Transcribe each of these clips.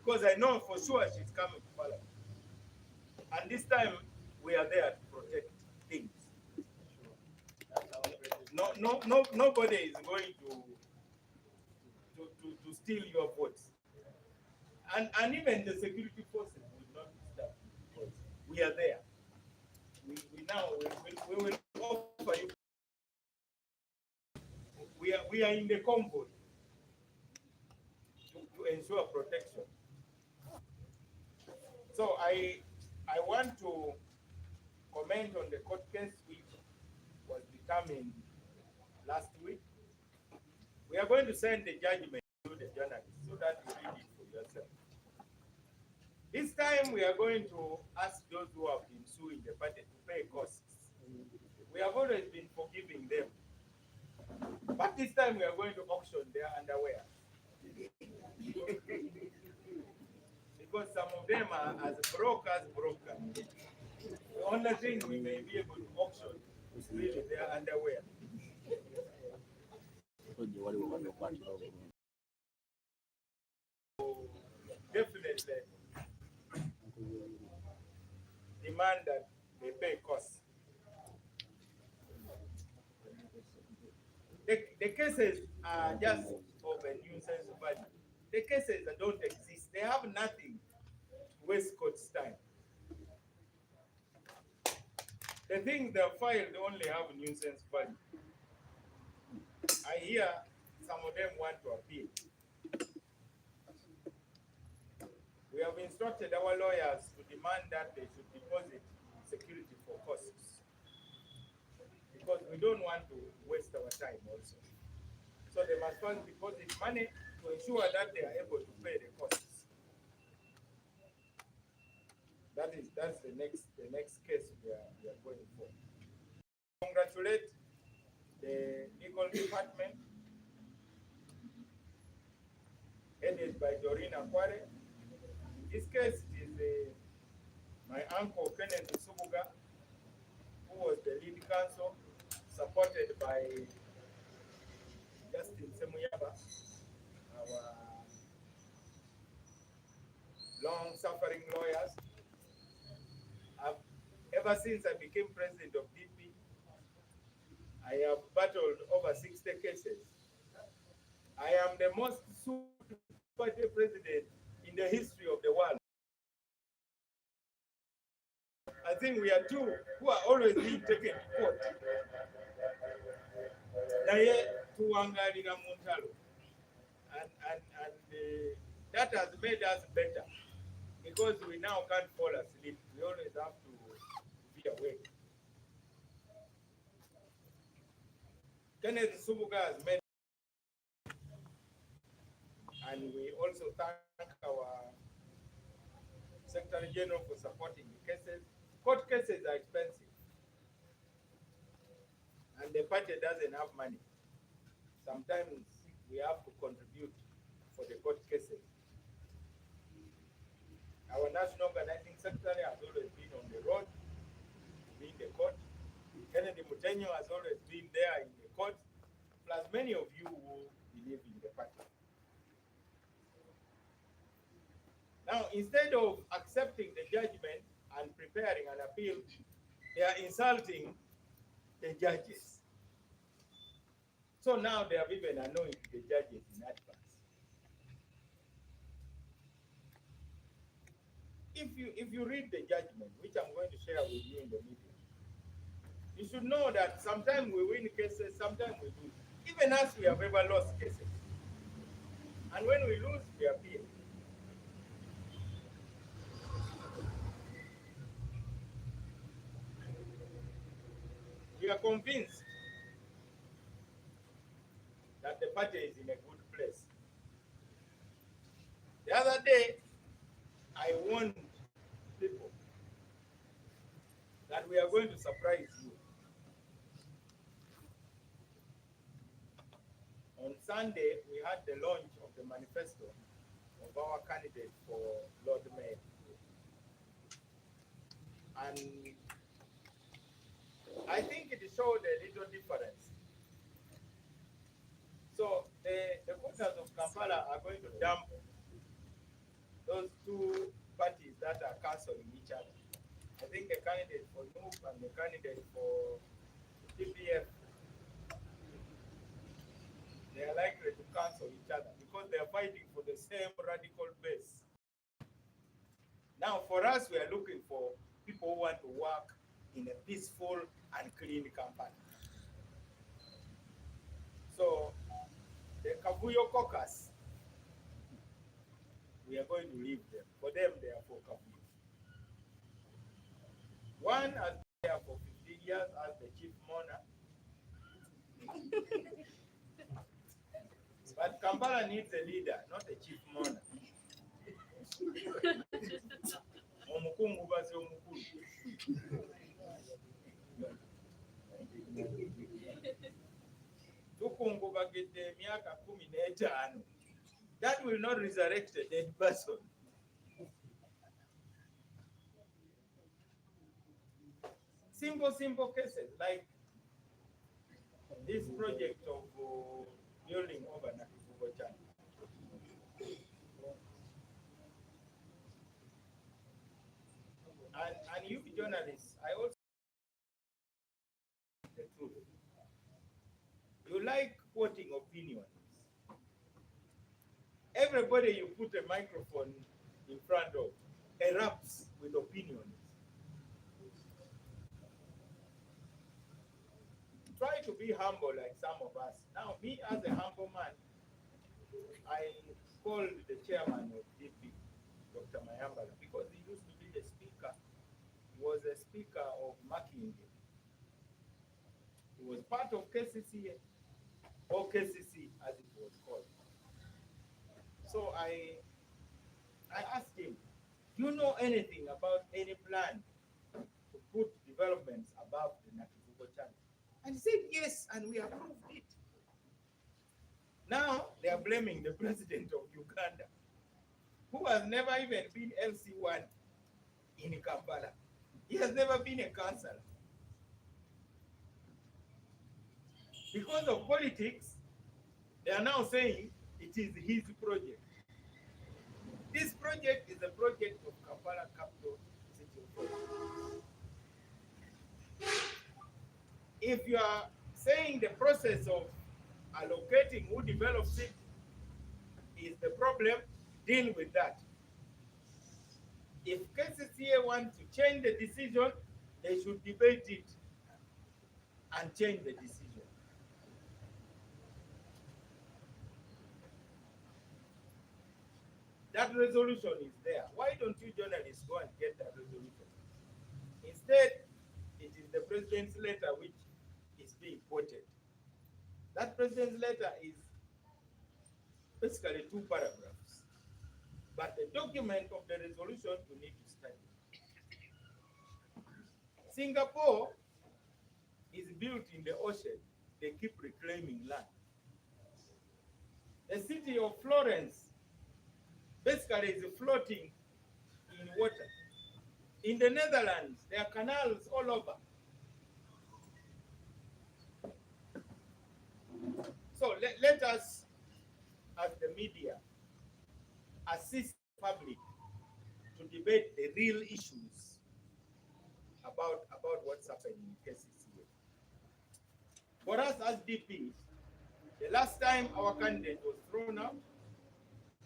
because I know for sure she's coming to Parliament. And this time we are there to protect things. Nobody is going to steal your votes. And even the security forces will not stop because we are there. We will offer you. We are in the convoy to ensure protection. So I want to comment on the court case which was becoming last week. We are going to send the judgment to the journalists so that you read it for yourself. This time we are going to ask those who have been suing the party to pay costs. We have always been forgiving them. But this time we are going to auction their underwear. Because some of them are as broke as broken. The only thing we may be able to auction is really their underwear. Definitely demand that they pay costs. The cases are just of a nuisance value. The cases that don't exist, they have nothing to waste court's time. The things they are filed only have nuisance value. I hear some of them want to appeal. We have instructed our lawyers to demand that they should deposit security for costs. Because we don't want to waste our time also. So they must first deposit money to ensure that they are able to pay the costs. That's the next case we are going for. Congratulate the legal department headed by Doreen Akware. In this case, it is my uncle Kenneth Subuga, who was the lead counsel, supported by Justin Semuyaba, our long-suffering lawyers. Ever since I became president of DP, I have battled over 60 cases. I am the most sued party president in the history of the world. I think we are two who are always being taken to court. And that has made us better because we now can't fall asleep. We always have to be awake. Kenneth Subuga has made, and we also thank our Secretary General for supporting the cases. Court cases are expensive, and the party doesn't have money. Sometimes we have to contribute for the court cases. Our National Organizing Secretary has always been on the road, in the court. Kennedy Mutenyo has always been there in the court, plus many of you who believe in the party. Now, instead of accepting the judgment and preparing an appeal, they are insulting the judges. So now they have even anointed the judges in advance. If you read the judgment, which I'm going to share with you in the meeting, you should know that sometimes we win cases, sometimes we lose. Even us, we have ever lost cases. And when we lose, we appeal. We are convinced that the party is in a good place. The other day, I warned people that we are going to surprise you. On Sunday, we had the launch of the manifesto of our candidate for Lord Mayor. And I think it showed a little difference. So the voters of Kampala are going to dump those those two parties that are cancelling each other. I think a candidate for NUP and a candidate for TPF, they are likely to cancel each other because they are fighting for the same radical base. Now, for us, we are looking for people who want to work in a peaceful and clean campaign. So, the Kabuyo caucus, we are going to leave them. For them, they are for Kabuyo. One has been there for 15 years as the chief mourner. But Kampala needs a leader, not a chief mourner. Omukungu baze omukulu. Tukungubagidde emyaka 15. That will not resurrect a dead person. Simple cases like this project of building over Nakivubo Channel. And you journalists, I also the truth. You like quoting opinions. Everybody you put a microphone in front of erupts with opinions. Try to be humble like some of us. Now, me as a humble man, I called the chairman of DP, Dr. Mayambala, because he used to be the speaker. He was a speaker of Mackinge. He was part of KCCA, or KCC as it was called. So I asked him, do you know anything about any plan to put developments above the Nakivubo Channel? And he said, yes, and we approved it. Now they are blaming the president of Uganda, who has never even been LC1 in Kampala. He has never been a councillor. Because of politics, they are now saying it is his project. This project is a project of Kampala Capital City Authority. If you are saying the process of allocating who develops it is the problem, deal with that. If KCCA wants to change the decision, they should debate it and change the decision. That resolution is there. Why don't you journalists go and get that resolution? Instead, it is the president's letter which is being quoted. That president's letter is basically 2 paragraphs. But the document of the resolution you need to study. Singapore is built in the ocean. They keep reclaiming land. The city of Florence basically is floating in water. In the Netherlands, there are canals all over. So let us, as the media, assist the public to debate the real issues about what's happening in KCCA. For us as DP, the last time our candidate was thrown out,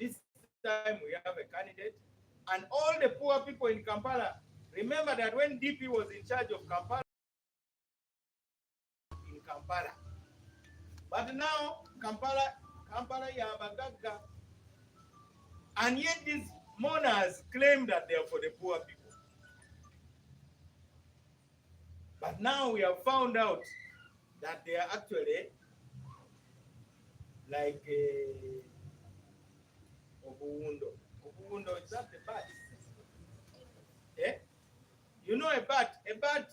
this time we have a candidate, and all the poor people in Kampala, remember that when DP was in charge of Kampala, but now Kampala Yabagaga, and yet these mourners claim that they are for the poor people. But now we have found out that they are actually like Obuundo. Obuundo, is that the bat? Eh? You know a bat? A bat,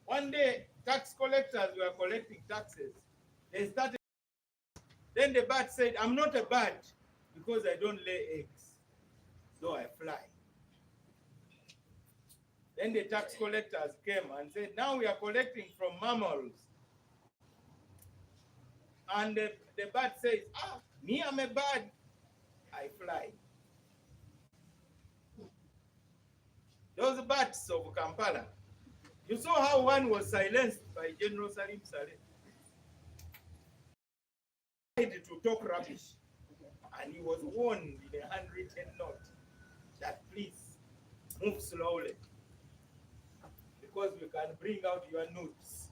one day tax collectors were collecting taxes. They started, then the bat said, I'm not a bat because I don't lay eggs, though I fly. Then the tax collectors came and said, now we are collecting from mammals. And the bat says, me, I'm a bird, I fly. bats of Kampala. You saw how one was silenced by General Salim Saleh. He tried to talk rubbish, and he was warned in a handwritten note that please move slowly because we can bring out your nudes.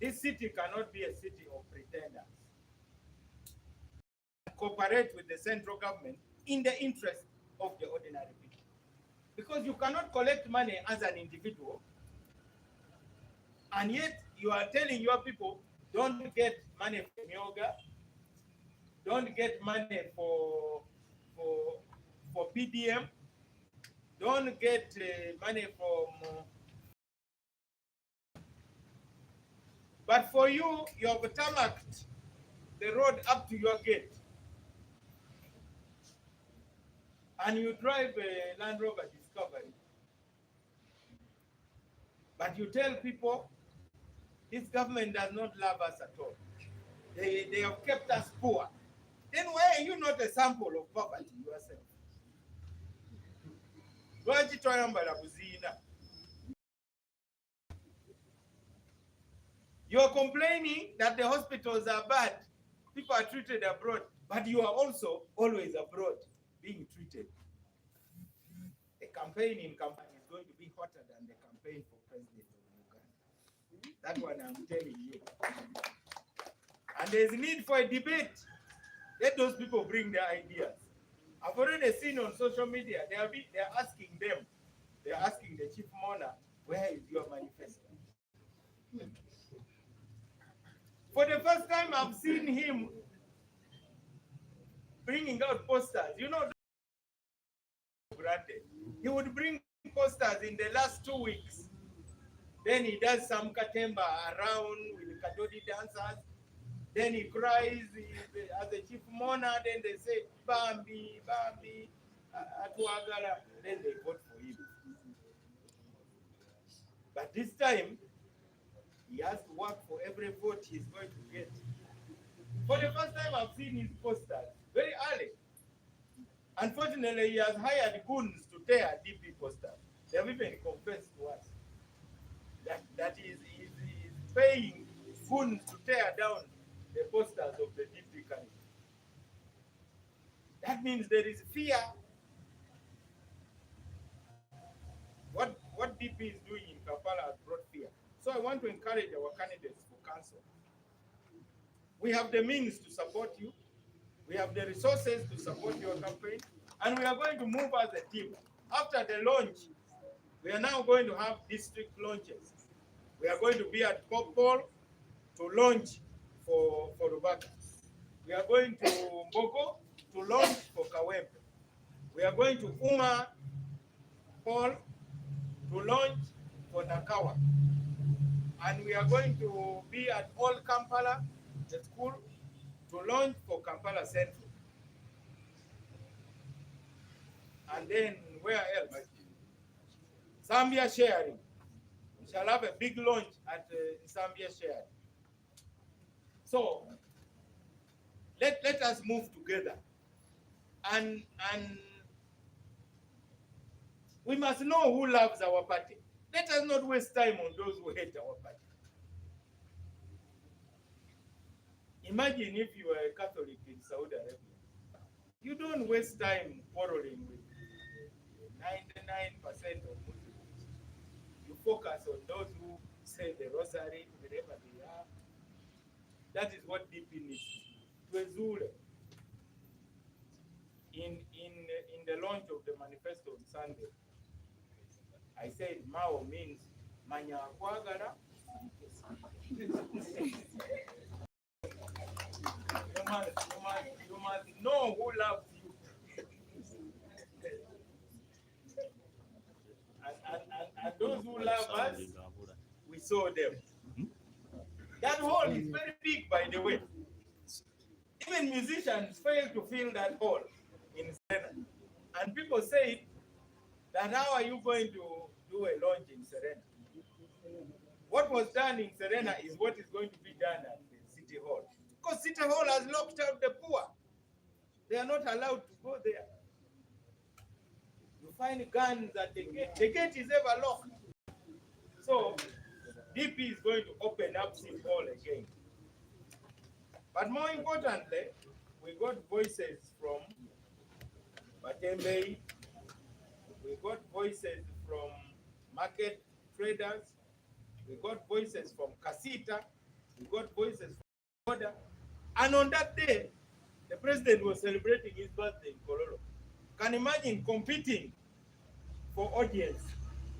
This city cannot be a city of pretenders. Cooperate with the central government in the interest of the ordinary people. Because you cannot collect money as an individual, and yet you are telling your people, don't get money from yoga, don't get money for PDM, don't get money from... but for you, you have tarmacked the road up to your gate. And you drive a Land Rover Discovery. But you tell people, this government does not love us at all. They have kept us poor. Then why are you not a sample of poverty yourself? You are complaining that the hospitals are bad. People are treated abroad, but you are also always abroad being treated. The campaign in Kampala is going to be hotter than the campaign for president of Uganda. That one I'm telling you. And there's need for a debate. Let those people bring their ideas. I've already seen on social media, they're asking them, they're asking the chief mourner, where is your manifesto? For the first time, I've seen him bringing out posters. You know, granted, he would bring posters in the last 2 weeks. Then he does some katemba around with Kadodi dancers. Then he cries as a chief mourner. Then they say, Bambi, Bambi, Atuagala. Then they vote for him. But this time, he has to work for every vote he's going to get. For the first time, I've seen his posters very early. Unfortunately, he has hired goons to tear DP posters. They have even confessed to us that he is paying goons to tear down the posters of the DP candidate. That means there is fear. What DP is doing in Kampala has brought fear. So I want to encourage our candidates for council. We have the means to support you. We have the resources to support your campaign. And we are going to move as a team. After the launch, we are now going to have district launches. We are going to be at Popol to launch for Rubaka. We are going to Mboko to launch for Kawempe. We are going to Uma Paul to launch for Nakawa. And we are going to be at Old Kampala, the school, to launch for Kampala Central. And then where else? Zambia Sharing. We shall have a big launch at Zambia Sharing. So let us move together. And we must know who loves our party. Let us not waste time on those who hate our party. Imagine if you are a Catholic in Saudi Arabia. You don't waste time quarreling with 99% of Muslims. You focus on those who say the rosary wherever they are. That is what DP needs. In the launch of the manifesto on Sunday, I said Mao means Manya Kwagara. You must know who loves you. And those who love us, we saw them. That hole is very big, by the way. Even musicians fail to fill that hole in Serena. And people say that how are you going to do a launch in Serena? What was done in Serena is what is going to be done at the City Hall. Because City Hall has locked out the poor. They are not allowed to go there. find guns at the gate. The gate is ever locked. So DP is going to open up City Hall again. But more importantly, we got voices from Batembe, we got voices from market traders, we got voices from Kasita, we got voices from Border. And on that day, the president was celebrating his birthday in Kololo. Can you imagine competing for audience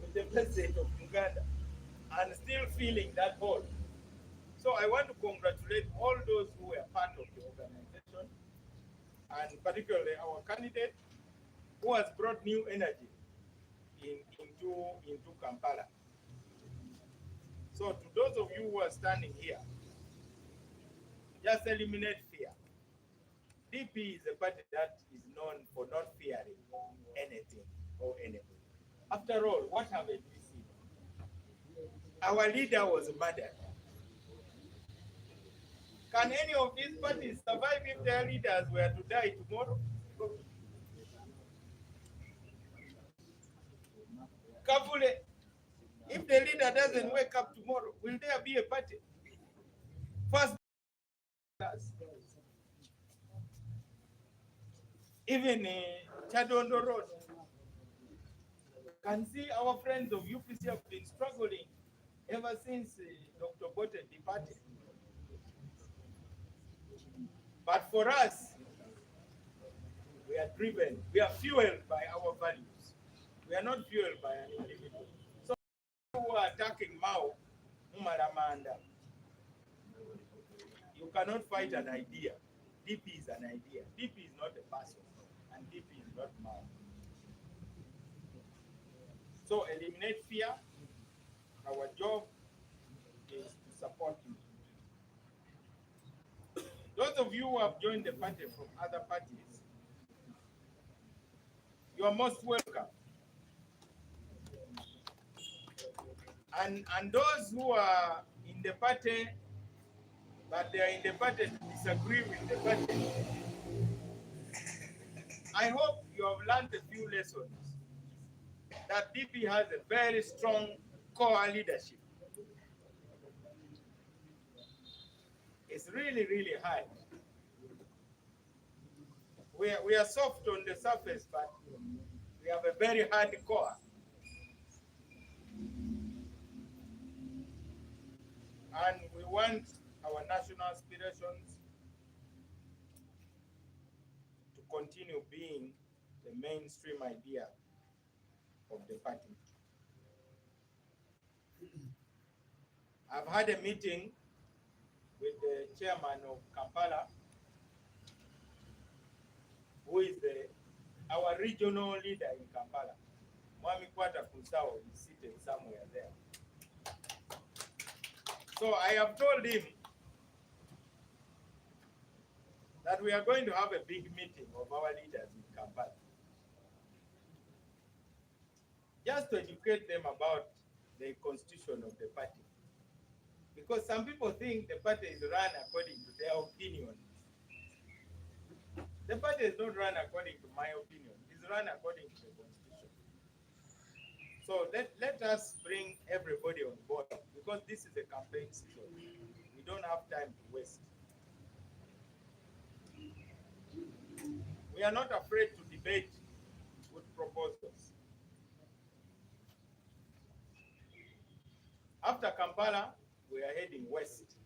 with the president of Uganda and still feeling that hole? So I want to congratulate all those who were part of the organization, and particularly our candidate, who has brought new energy into Kampala. So to those of you who are standing here, just eliminate fear. DP is a party that is known for not fearing anything or anybody. After all, what have we seen? Our leader was murdered. Can any of these parties survive if their leaders were to die tomorrow? Kavule, if the leader doesn't wake up tomorrow, will there be a party? First, even Chadondo Road, can see our friends of UPC have been struggling ever since Dr. Bote departed. But for us, we are driven, we are fueled by our values. We are not fueled by an individual. So who are attacking Mao, Umaramanda, you cannot fight an idea. DP is an idea. DP is not a person, and DP is not Mao. So eliminate fear. Our job is to support you. Those of you who have joined the party from other parties, you are most welcome. And those who are in the party, but they are in the party to disagree with the party, I hope you have learned a few lessons that DP has a very strong core leadership. It's really, really hard. We are soft on the surface, but we have a very hard core. And we want our national aspirations to continue being the mainstream idea of the party. I've had a meeting with the chairman of Kampala, who is our regional leader in Kampala. Mwami Kwata Kusao is seated somewhere there. So I have told him that we are going to have a big meeting of our leaders in Kampala, just to educate them about the constitution of the party. Because some people think the party is run according to their opinion. The party is not run according to my opinion. It's run according to the constitution. So let us bring everybody on board, because this is a campaign season. We don't have time to waste. We are not afraid to debate with proposals. After Kampala, we are heading west,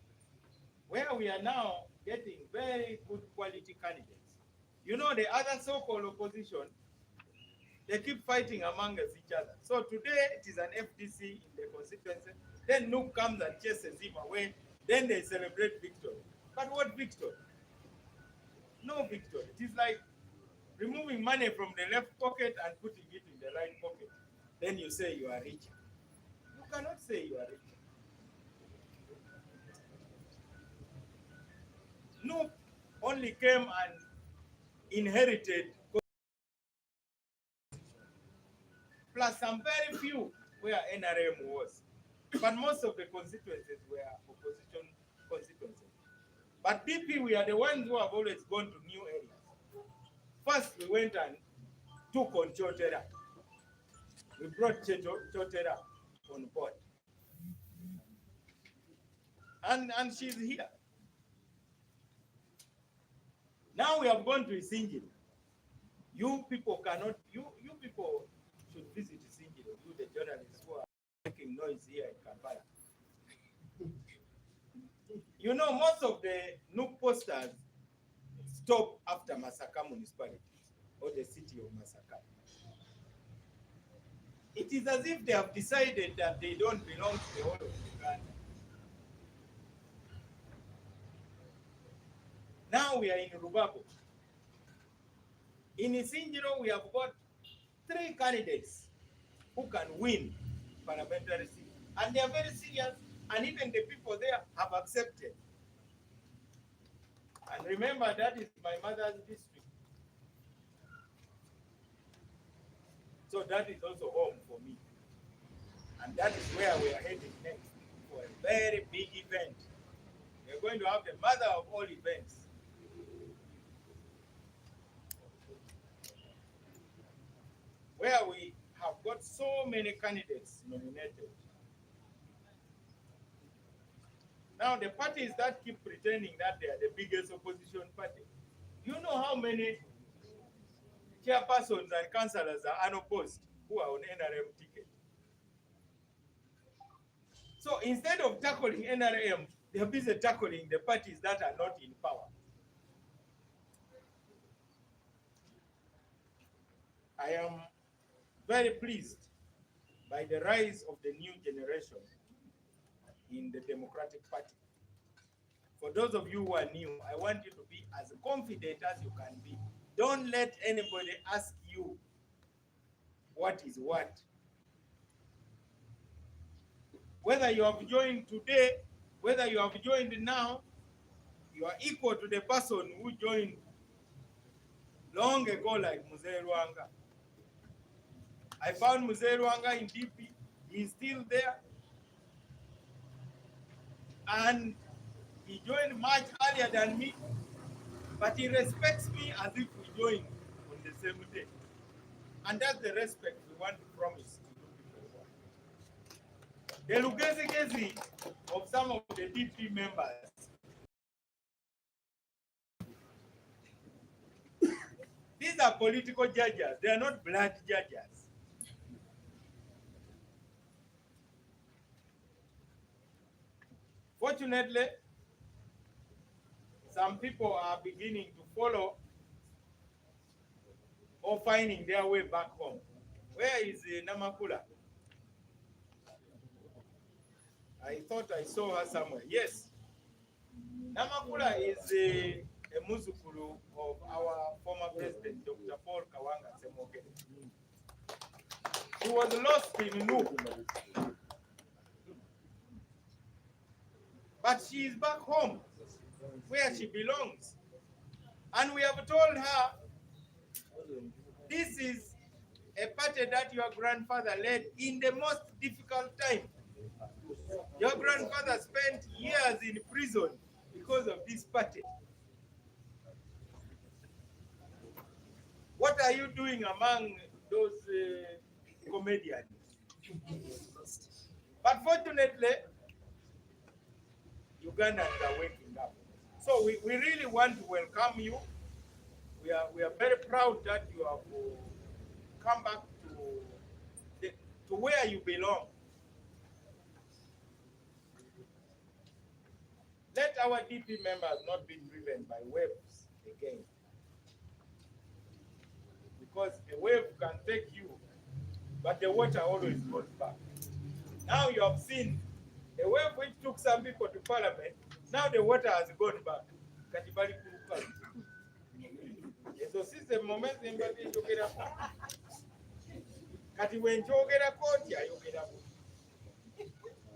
where we are now getting very good quality candidates. You know, the other so-called opposition, they keep fighting among each other. So today it is an FDC in the constituency. Then Nook comes and chases him away. Then they celebrate victory. But what victory? No victory. It is like removing money from the left pocket and putting it in the right pocket. Then you say you are rich. You cannot say you are rich. Nook only came and inherited, plus some very few where NRM was. But most of the constituencies were opposition constituencies. But DP, we are the ones who have always gone to new areas. First, we went and took on Chotera. We brought Chotera on board. And she's here. Now we have gone to Isingiro. You people cannot, you people should visit Isingiro, you the journalists who are making noise here in Kampala. You know, most of the NUK posters stop after Masaka municipality or the city of Masaka. It is as if they have decided that they don't belong to the whole of Uganda. Now we are in Rubago. In Isingiro, we have got 3 candidates who can win parliamentary seat. And they are very serious, and even the people there have accepted. And remember, that is my mother's district. So that is also home for me. And that is where we are heading next for a very big event. We are going to have the mother of all events. Where we have got so many candidates nominated. Now the parties that keep pretending that they are the biggest opposition party, you know how many chairpersons and councillors are unopposed who are on NRM ticket. So instead of tackling NRM, they are busy tackling the parties that are not in power. I am very pleased by the rise of the new generation in the Democratic Party. For those of you who are new, I want you to be as confident as you can be. Don't let anybody ask you what is what. Whether you have joined today, whether you have joined now, you are equal to the person who joined long ago, like Mzee Rwanga. I found Mzee Rwanga in DP. He's still there. And he joined much earlier than me, but he respects me as if we joined on the same day. And that's the respect we want to promise to do people. The Lugezi of some of the DP members, these are political judges. They are not blood judges. Fortunately, some people are beginning to follow or finding their way back home. Where is Namakula? I thought I saw her somewhere. Yes. Namakula is a muzukulu of our former president, Dr. Paul Kawanga Semoke. She was lost in Nuku. But she is back home, where she belongs. And we have told her, this is a party that your grandfather led in the most difficult time. Your grandfather spent years in prison because of this party. What are you doing among those comedians? But fortunately, Ugandans are waking up. So we really want to welcome you. We are very proud that you have come back to where you belong. Let our DP members not be driven by waves again. Because a wave can take you, but the water always goes back. Now you have seen a wave which took some people to parliament, now the water has gone back. So since the moment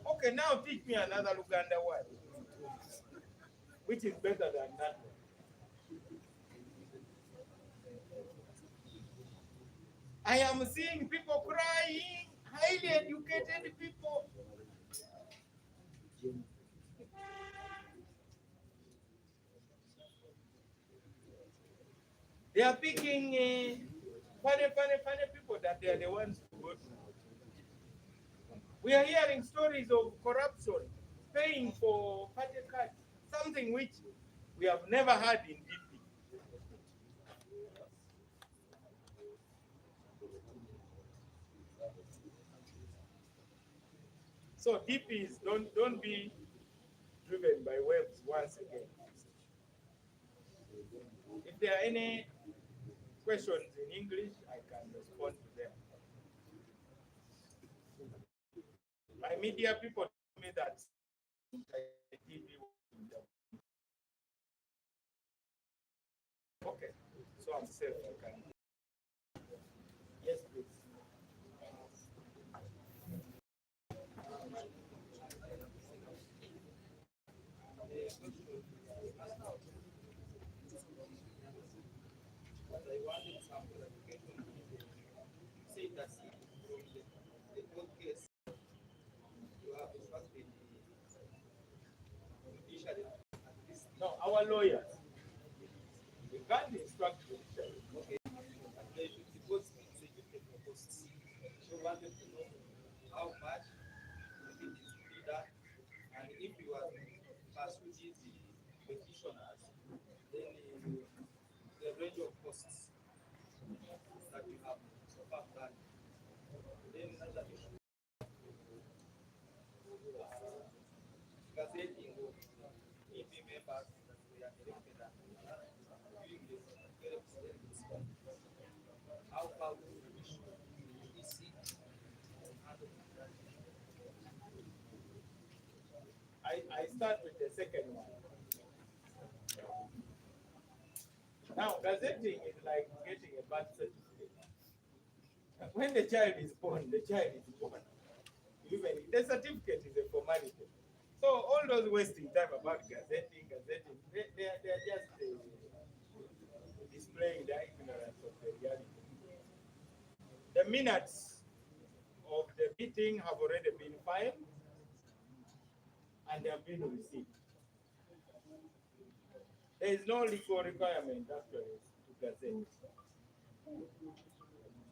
okay, now teach me another Luganda word, which is better than that one. I am seeing people crying, highly educated people. They are picking funny people that they are the ones to go to We are hearing stories of corruption, paying for party cards, something which we have never had in DP. So DPs, don't be driven by webs once again. If there are any questions in English, I can respond to them. My media people told me that okay, so I'm safe. I can. Yes, please. But I wanted some clarification. You say that from the court case, you have instructed the judiciary at least. No, our lawyers. We can't instruct the judiciary. Okay, and they should suppose executed proposals. So wanted to know how much it is to be done, and if you are pursuing the petitioners, then the range of costs that you have so far done. Then another issue, gazetting of EP members that we are elected and doing the representatives. How far will the issue EC handle that? I start with the second one. Now, gazetting is like getting a birth certificate. When the child is born, the child is born. Even the certificate is a formality. So all those wasting time about gazetting, they're just displaying their ignorance of the reality. The minutes of the meeting have already been filed and they have been received. There is no legal requirement actually to gazette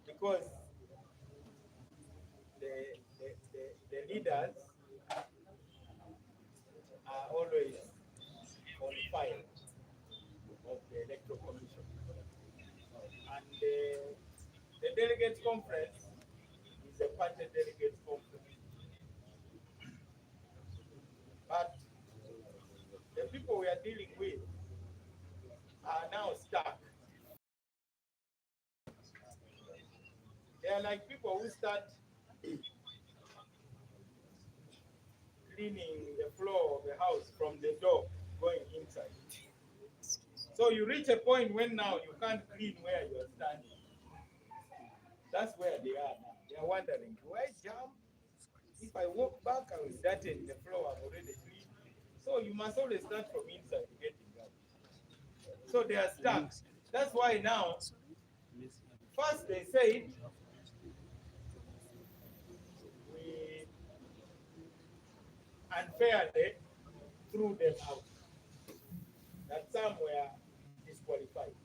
because the leaders are always on file of the electoral commission. And the delegates conference is a party delegates conference. But the people we are dealing with are now stuck. They are like people who start cleaning the floor of the house from the door going inside. So you reach a point when now you can't clean where you are standing. That's where they are now. They are wondering, do I jump? If I walk back, I will start in the floor I've already cleaned. So you must always start from inside getting that. So they are stuck. That's why now, first they say we unfairly threw them out. That some were disqualified.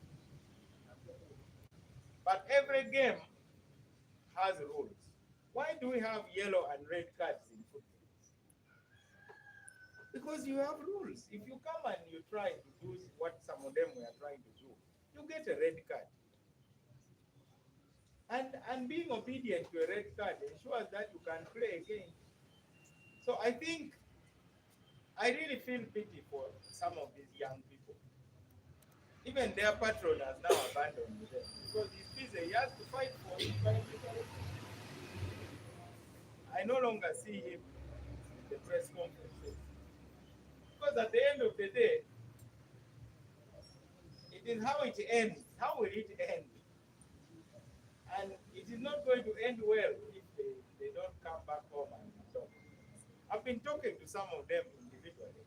But every game has rules. Why do we have yellow and red cards in football? Because you have rules. If you come and you try to do what some of them were trying to do, you get a red card. And being obedient to a red card ensures that you can play again. So I think I really feel pity for some of these young people. Even their patron has now abandoned them because he's busy. He has to fight for his country. I no longer see him in the press conferences. Because at the end of the day, it is how it ends. How will it end? And it is not going to end well if they don't come back home and talk. I've been talking to some of them individually.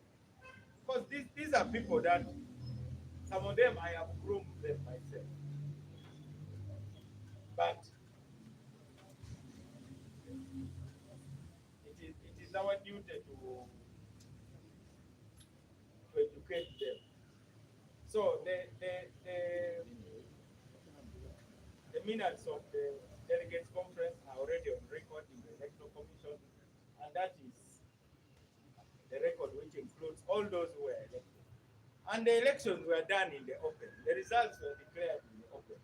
Because these are people that, some of them I have groomed them myself. But it is our duty to educate them. So the minutes of the delegates conference are already on record in the electoral commission. and that is the record which includes all those who were elected. And the elections were done in the open. The results were declared in the open.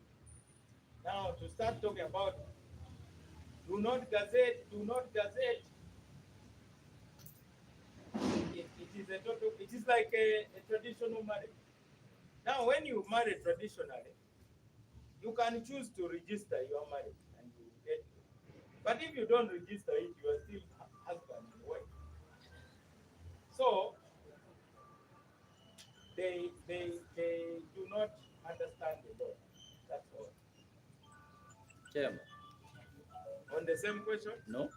Now, to start talking about do not gazette, it is a total, it is like a traditional marriage. Now, when you marry traditionally, you can choose to register your marriage and you get it. But if you don't register it, you are still husband and wife. So they do not understand the law. That's all. Chairman. On the same question, No?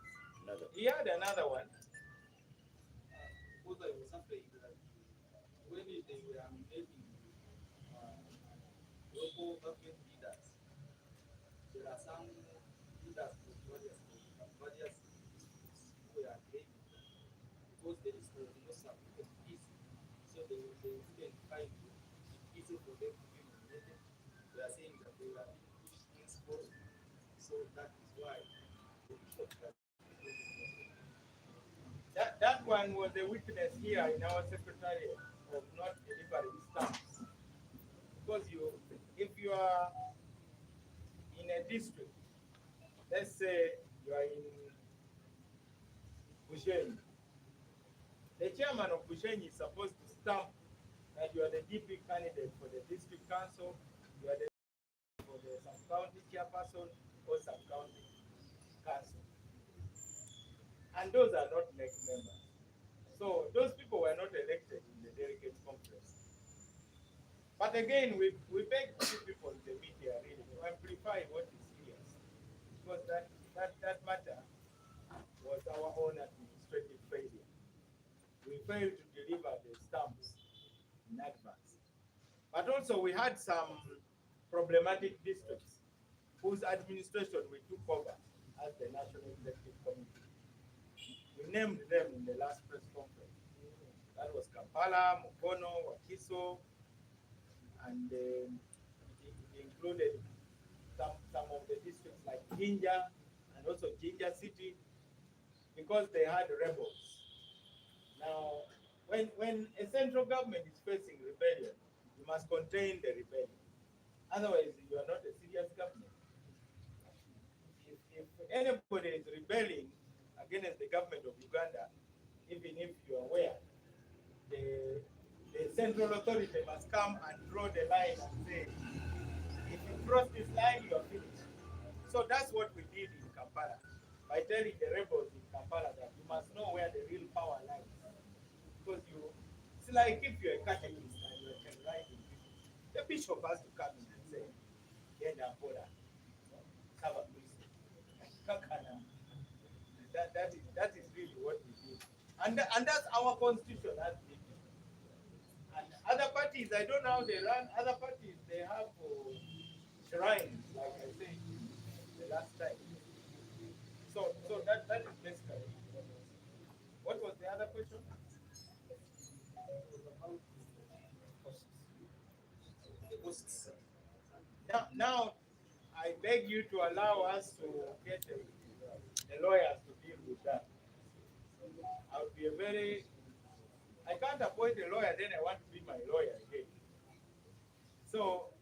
Another. he had another one. What I was saying that when they were making local government leaders, there are some leaders from various districts who are claiming because there is no sufficient peace, so they wouldn't find it easy for them to be nominated. They are saying that they are being pushed henceforth, so that is why the bishop has That one was a weakness here in our secretariat of not delivering stamps. Because if you are in a district, let's say you are in Bushenyi, the chairman of Bushenyi is supposed to stamp that you are the DP candidate for the district council, you are the for the sub-county chairperson or sub-county council. And those are not NEC members. So those people were not elected in the delegate conference. But again, we beg you people in the media really to amplify what is serious. Because that matter was our own administrative failure. We failed to deliver the stamps in advance. But also we had some problematic districts whose administration we took over as the National Executive Committee. We named them in the last press conference. That was Kampala, Mukono, Wakiso, and it included some of the districts like Jinja and also Jinja City, because they had rebels. Now, when a central government is facing rebellion, you must contain the rebellion. Otherwise, you are not a serious government. If anybody is rebelling against the government of Uganda, even if you are aware, the central authority must come and draw the line and say, if you cross this line, you are finished. So that's what we did in Kampala, by telling the rebels in Kampala that you must know where the real power lies. Because it's like if you're a catechist and you're terrorizing people, the bishop has to come in and say, get that border, cover priest. That is really what we did. And that's our constitution as it is. And other parties, I don't know how they run. Other parties, they have shrines, like I said the last time. So that is basically. What was the other question? Now, I beg you to allow us to get the lawyers to deal with that. I would be I can't appoint a lawyer, then I want to be my lawyer again. So,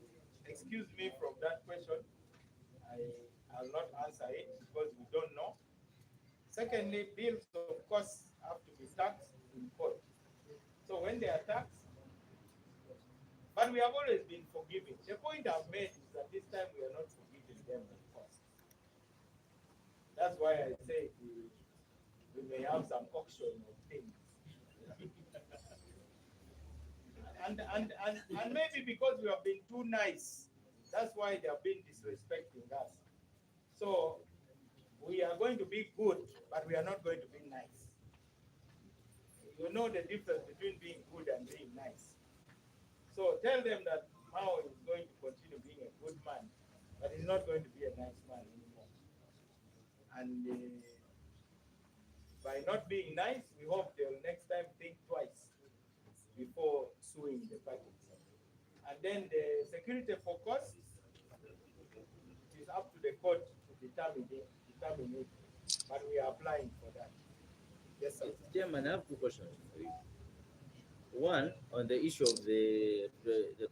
excuse me from that question. I'll not answer it because we don't know. Secondly, bills, of course, have to be taxed in court. So when they are taxed, but we have always been forgiving. The point I've made is that this time we are not forgiving them, of course. That's why I say we may have some auction of things. and maybe because we have been too nice, that's why they have been disrespecting us. So we are going to be good, but we are not going to be nice. You know the difference between being good and being nice. So tell them that Mao is going to continue being a good man, but he's not going to be a nice man anymore. And by not being nice, we hope they'll next time think twice before suing the parties. And then the security for costs, it is up to the court to determine it, but we are applying for that. Yes, sir. Chairman, I have two questions for you. One, on the issue of the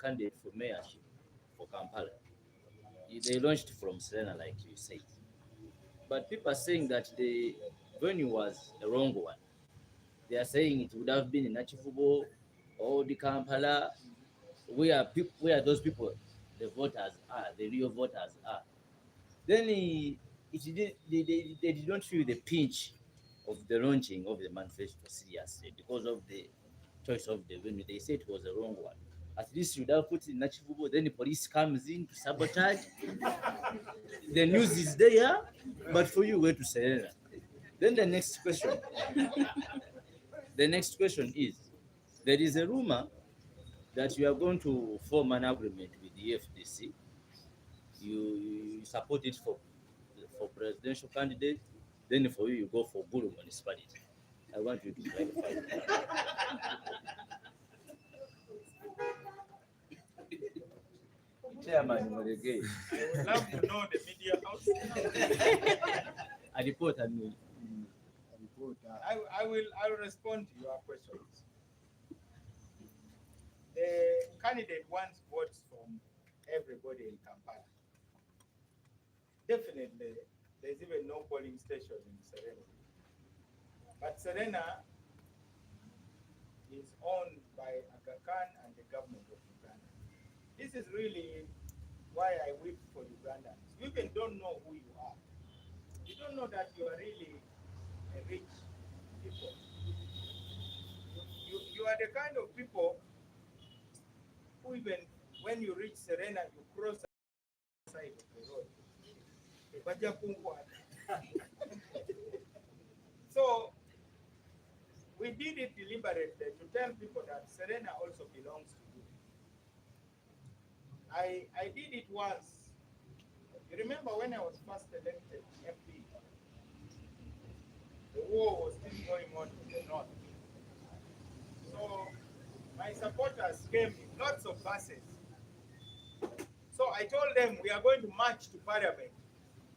candidate for mayorship for Kampala. They launched from Serena, like you said. But people are saying that the venue was a wrong one. They are saying it would have been in Achifubo or the Kampala, where those people, the voters are, the real voters are. Then they did not feel the pinch of the launching of the manifesto seriously because of the choice of the venue. They said it was the wrong one. At least you would have put it in Nachivubo, then the police comes in to sabotage. The news is there, but for you, where to Serena. Then the next question is, there is a rumor that you are going to form an agreement with the FDC. You support it for presidential candidate, then for you go for Guru municipality. I want you to clarify. Chairman Morege, I would love to know the media house. I report and I will respond to your questions. The candidate wants votes from everybody in Kampala. Definitely, there's even no polling station in Serena. But Serena is owned by Aga Khan and the government of Uganda. This is really why I weep for Ugandans. You even don't know who you are. You don't know that you are really a rich people. You are the kind of people who even when you reach Serena, you cross the side of the road. So we did it deliberately to tell people that Serena also belongs to you. I did it once. You remember when I was first elected MP, the war was still going on in the north. So my supporters came in lots of buses. So I told them we are going to march to Parliament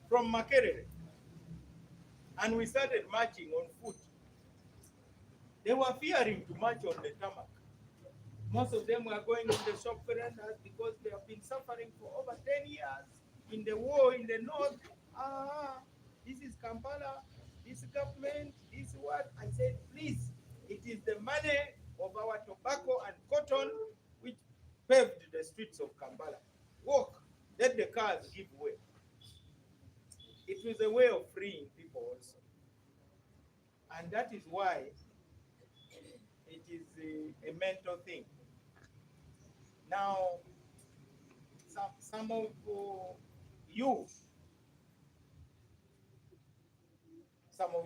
from Makerere. And we started marching on foot. They were fearing to march on the tarmac. Most of them were going to the shop verandas because they have been suffering for over 10 years in the war in the north. This is Kampala, this government, this what? I said, please, it is the money of our tobacco and cotton which paved the streets of Kampala. Walk, let the cars give way. It was a way of freeing people also. And that is why it is a mental thing. Now, some of you,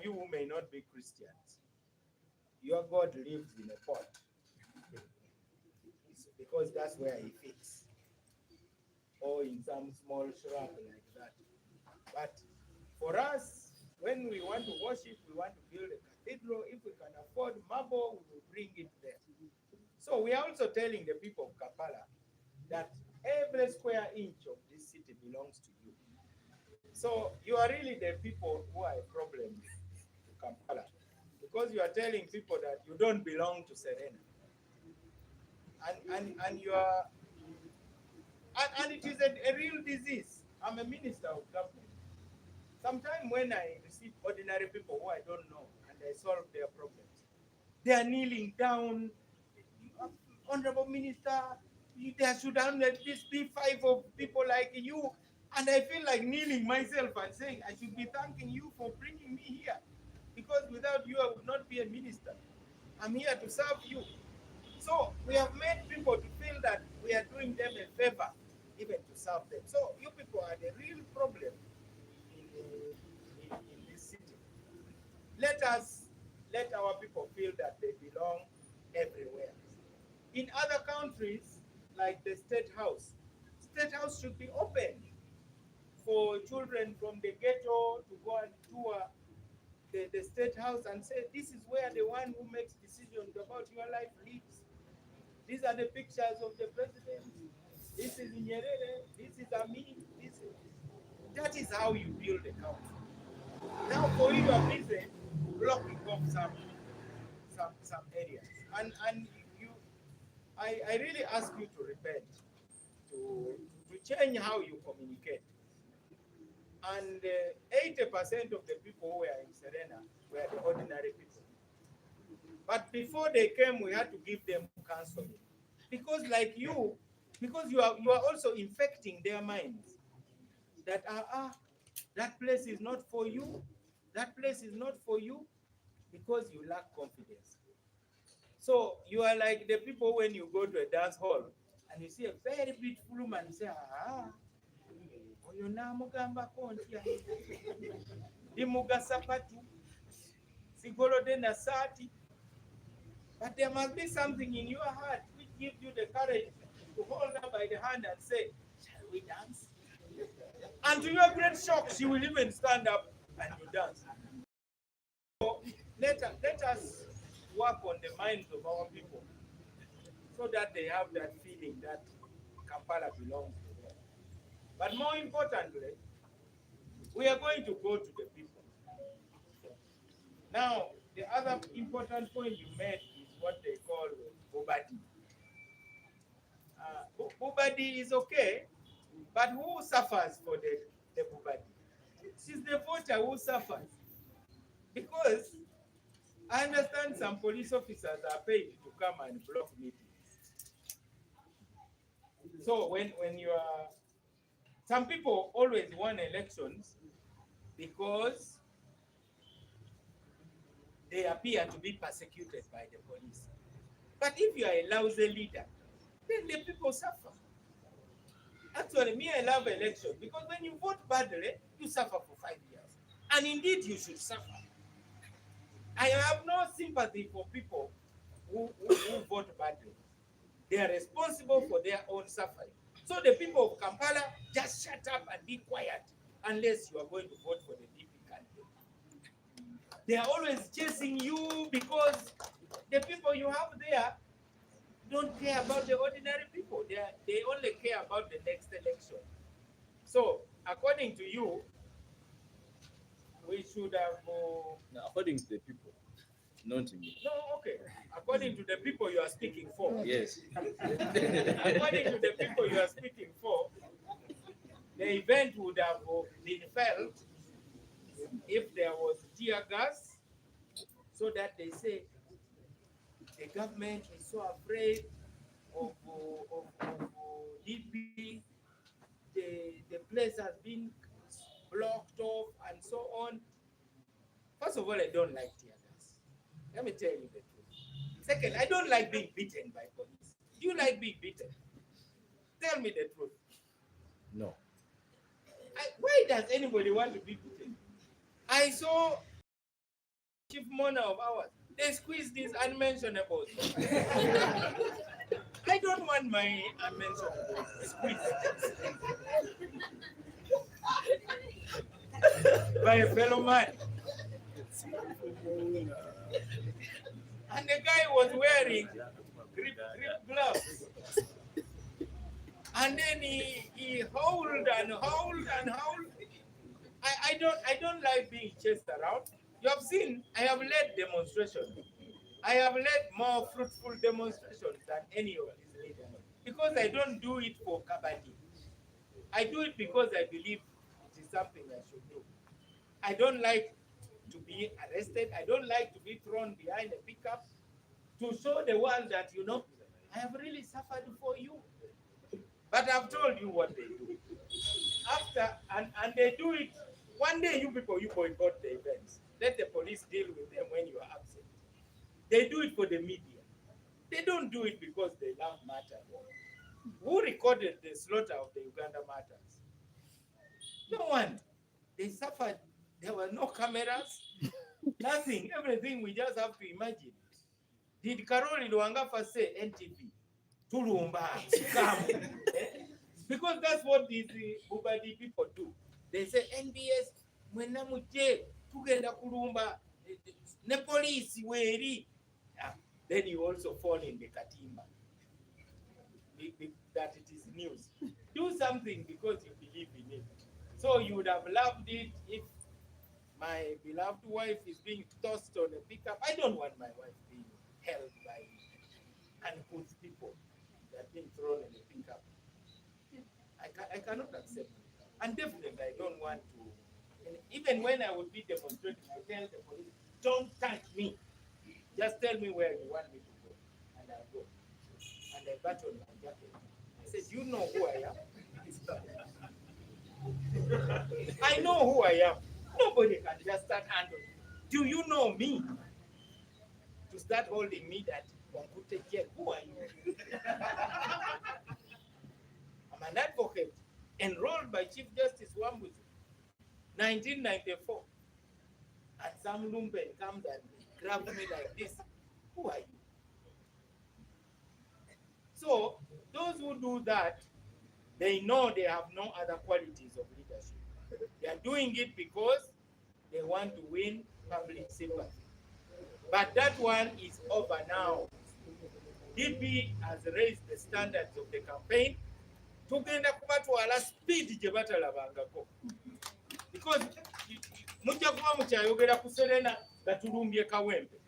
who may not be Christians, your God lives in a pot because that's where he fits, or in some small shrub like that. But for us, when we want to worship, we want to build a cathedral. If we can afford marble, we will bring it there. So we are also telling the people of Kampala that every square inch of this city belongs to you. So you are really the people who are a problem to Kampala, because you are telling people that you don't belong to Serena. And you are, and it is a real disease. I'm a minister of government. Sometimes when I receive ordinary people who I don't know and I solve their problems, they are kneeling down. Honorable Minister, there should at least be 5 of people like you. And I feel like kneeling myself and saying, I should be thanking you for bringing me here. Because without you, I would not be a minister. I'm here to serve you. So we have made people to feel that we are doing them a favor, even to serve them. So you people are the real problem in this city. Let our people feel that they belong everywhere. In other countries, like the State House should be open for children from the ghetto to go and tour the State House and say, this is where the one who makes decisions about your life lives. These are the pictures of the president. This is Nyerere. This is Amin. That is how you build a country. Now, for you, are busy blocking off some some areas. And you, I really ask you to repent, to change how you communicate. And 80% of the people who were in Serena were the ordinary people. But before they came, we had to give them counseling. Because like you, because you are also infecting their minds. That that place is not for you. That place is not for you because you lack confidence. So you are like the people when you go to a dance hall and you see a very beautiful woman, you say, oyo namugambako ntya ndimugasapatu sigolode na sati. But there must be something in your heart which gives you the courage to hold her by the hand and say, shall we dance? And to your great shock, she will even stand up and you dance. So let us work on the minds of our people so that they have that feeling that Kampala belongs to them. But more importantly, we are going to go to the people. Now, the other important point you made is what they call Bobadi. Bobadi is okay, but who suffers for the Bobadi? It's the voter who suffers. Because I understand some police officers are paid to come and block meetings. So when you are, some people always won elections because they appear to be persecuted by the police. But if you are a lousy leader, then the people suffer. Actually, me, I love elections because when you vote badly, you suffer for 5 years. And indeed, you should suffer. I have no sympathy for people who vote badly. They are responsible for their own suffering. So the people of Kampala, just shut up and be quiet unless you are going to vote for the DP candidate. They are always chasing you because the people you have there don't care about the ordinary people. They only care about the next election. So, according to you, we should have... No, according to the people, not to me. No, okay. According to the people you are speaking for. Yes. According to the people you are speaking for, the event would have been felt if there was tear gas, so that they say the government is so afraid of DP, the place has been blocked off and so on. First of all, I don't like tear gas. Let me tell you the truth. Second, I don't like being beaten by police. Do you like being beaten? Tell me the truth. No. Why does anybody want to be beaten? I saw chief mourner of ours. They squeeze these unmentionables. I don't want my unmentionables squeezed by a fellow man. And the guy was wearing grip gloves. And then he howled and howled and howled. I don't like being chased around. You have seen, I have led demonstrations. I have led more fruitful demonstrations than any of these leaders. Because I don't do it for kabadi. I do it because I believe it is something I should do. I don't like to be arrested. I don't like to be thrown behind a pickup to show the world that, I have really suffered for you. But I've told you what they do. And they do it. One day you people, you boycott the events. Let the police deal with them when you are absent. They do it for the media. They don't do it because they love matter. Who recorded the slaughter of the Uganda martyrs? No one. They suffered. There were no cameras, nothing. Everything we just have to imagine. Did Karoli Luangafa say NTV? Tulumba, scam. Because that's what these Bubadi people do. They say NBS, mwenamuje, tugenda kulumba, ne police weri. Then you also fall in the katimba. That it is news. Do something because you believe in it. So you would have loved it if My beloved wife is being tossed on a pickup. I don't want my wife being held by uncouth people that are being thrown in a pickup. I cannot accept it. And definitely, I don't want to. And even when I would be demonstrating, I tell the police, don't touch me. Just tell me where you want me to go, and I'll go. And I button my jacket. I said, you know who I am? I know who I am. Nobody can just start handling. Do you know me? To start holding me that who are you? I'm an advocate enrolled by Chief Justice Wambuzi, 1994. And some lumpen comes and grabs me like this. Who are you? So those who do that, they know they have no other qualities of leadership. They are doing it because they want to win public sympathy. But that one is over now. DP has raised the standards of the campaign. Tugenda kubatwala speed gye batalabangako. Because mujja kuba mukyayogera ku Serena nga tulumbye Kawempe.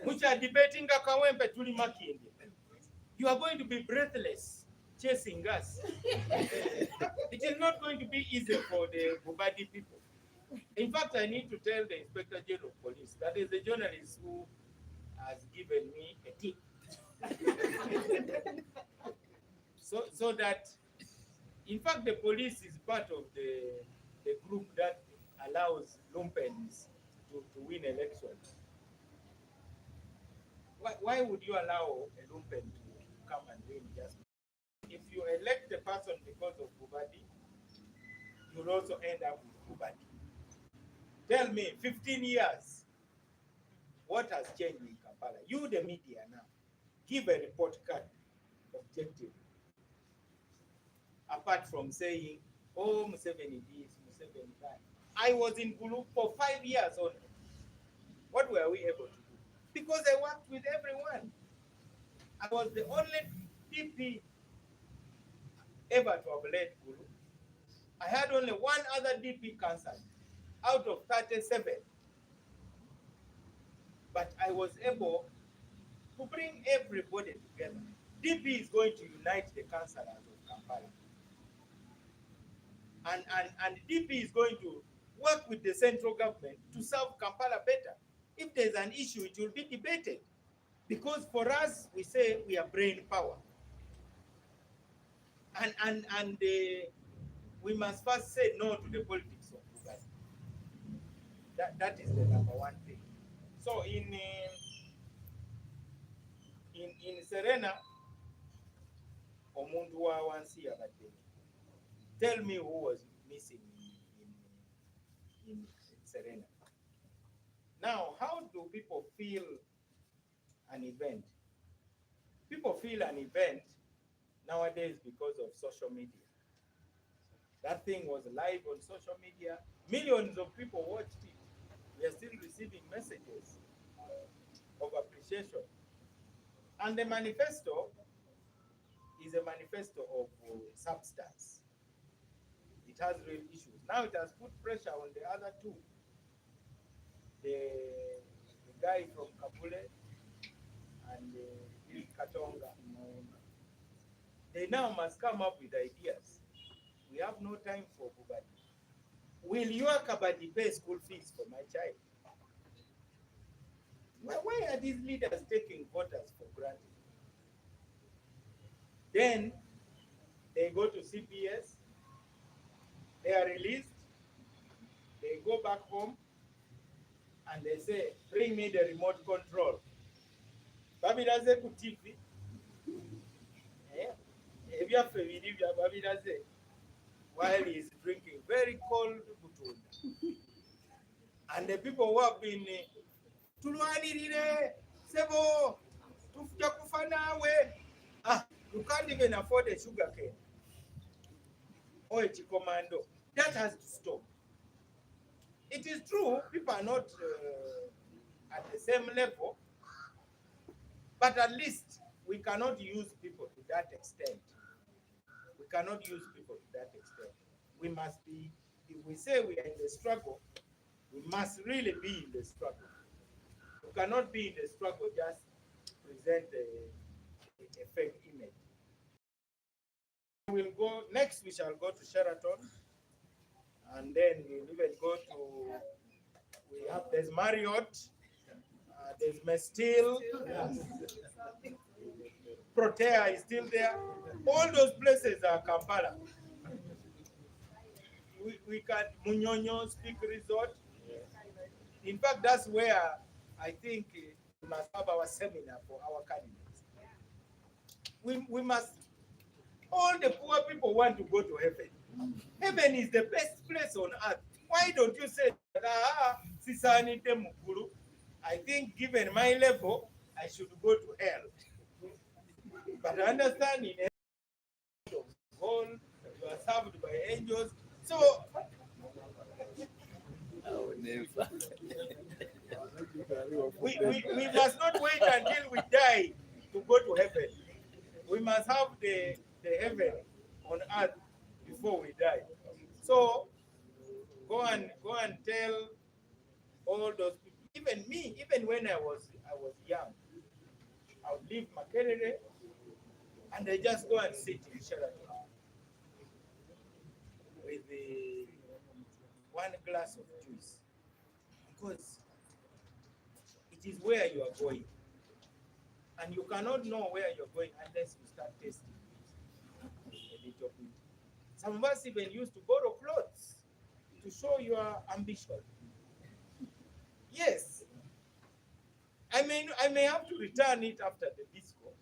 Mukya debating Kawempe tuli Makindye. You are going to be breathless chasing us. It is not going to be easy for the Bubadi people. In fact, I need to tell the Inspector General of Police, that is the journalist who has given me a tip. so that, in fact, the police is part of the group that allows lumpens to win elections. Why would you allow a lumpen to come and win just? If you elect a person because of Bubadi, you'll also end up with Bubadi. Tell me, 15 years, what has changed in Kampala? You, the media now, give a report card, objective. Apart from saying, oh, Museveni this, Museveni that. I was in Gulu for 5 years only. What were we able to do? Because I worked with everyone. I was the only DP ever to have led Gulu. I had only one other DP cancelled out of 37. But I was able to bring everybody together. DP is going to unite the councillors of Kampala. And DP is going to work with the central government to serve Kampala better. If there's an issue, it will be debated. Because for us, we say we are brain power. And we must first say no to the politics of Uganda. That is the number one thing. So in Serena, Omuntu wa wansi yabadde. Tell me who was missing in Serena. Now, how do people feel an event? People feel an event nowadays because of social media. That thing was live on social media. Millions of people watched it. We are still receiving messages of appreciation. And the manifesto is a manifesto of substance. It has real issues. Now it has put pressure on the other two. The guy from Kabule and Katonga. They now must come up with ideas. We have no time for Bubadi. Will your Kabadi pay school fees for my child? Why are these leaders taking voters for granted? Then they go to CPS, they are released, they go back home, and they say, bring me the remote control. Babidaze ku TV. While he is drinking very cold butunda. And the people who have been tulwanirire sebo tufuja kufa nawe. You can't even afford a sugar cane or a commando. That has to stop. It is true, people are not at the same level, but at least we cannot use people to that extent. We cannot use people to that extent. We must be, if we say we are in the struggle, We must really be in the struggle. You cannot be in the struggle just present a fake image. We'll go next. We shall go to Sheraton, and then we'll even go to. There's Marriott, there's Mestil, Protea is still there. All those places are Kampala. We can Munyonyo Speak Resort. In fact, that's where I think we must have our seminar for our candidates. We must. All the poor people want to go to heaven. Heaven is the best place on earth. Why don't you say, Sisanite Mukuru? I think given my level, I should go to hell. But I understand in heaven, you are served by angels. So we must not wait until we die to go to heaven. We must have the heaven on earth before we die. So go and tell all those people. Even me, even when I was young, I would leave Makerere and I just go and sit in Sheraton with one glass of juice, because it is where you are going, and you cannot know where you're going unless you start tasting it a little bit. Some of us even used to borrow clothes to show your ambition. Yes, I may have to return it after the disco,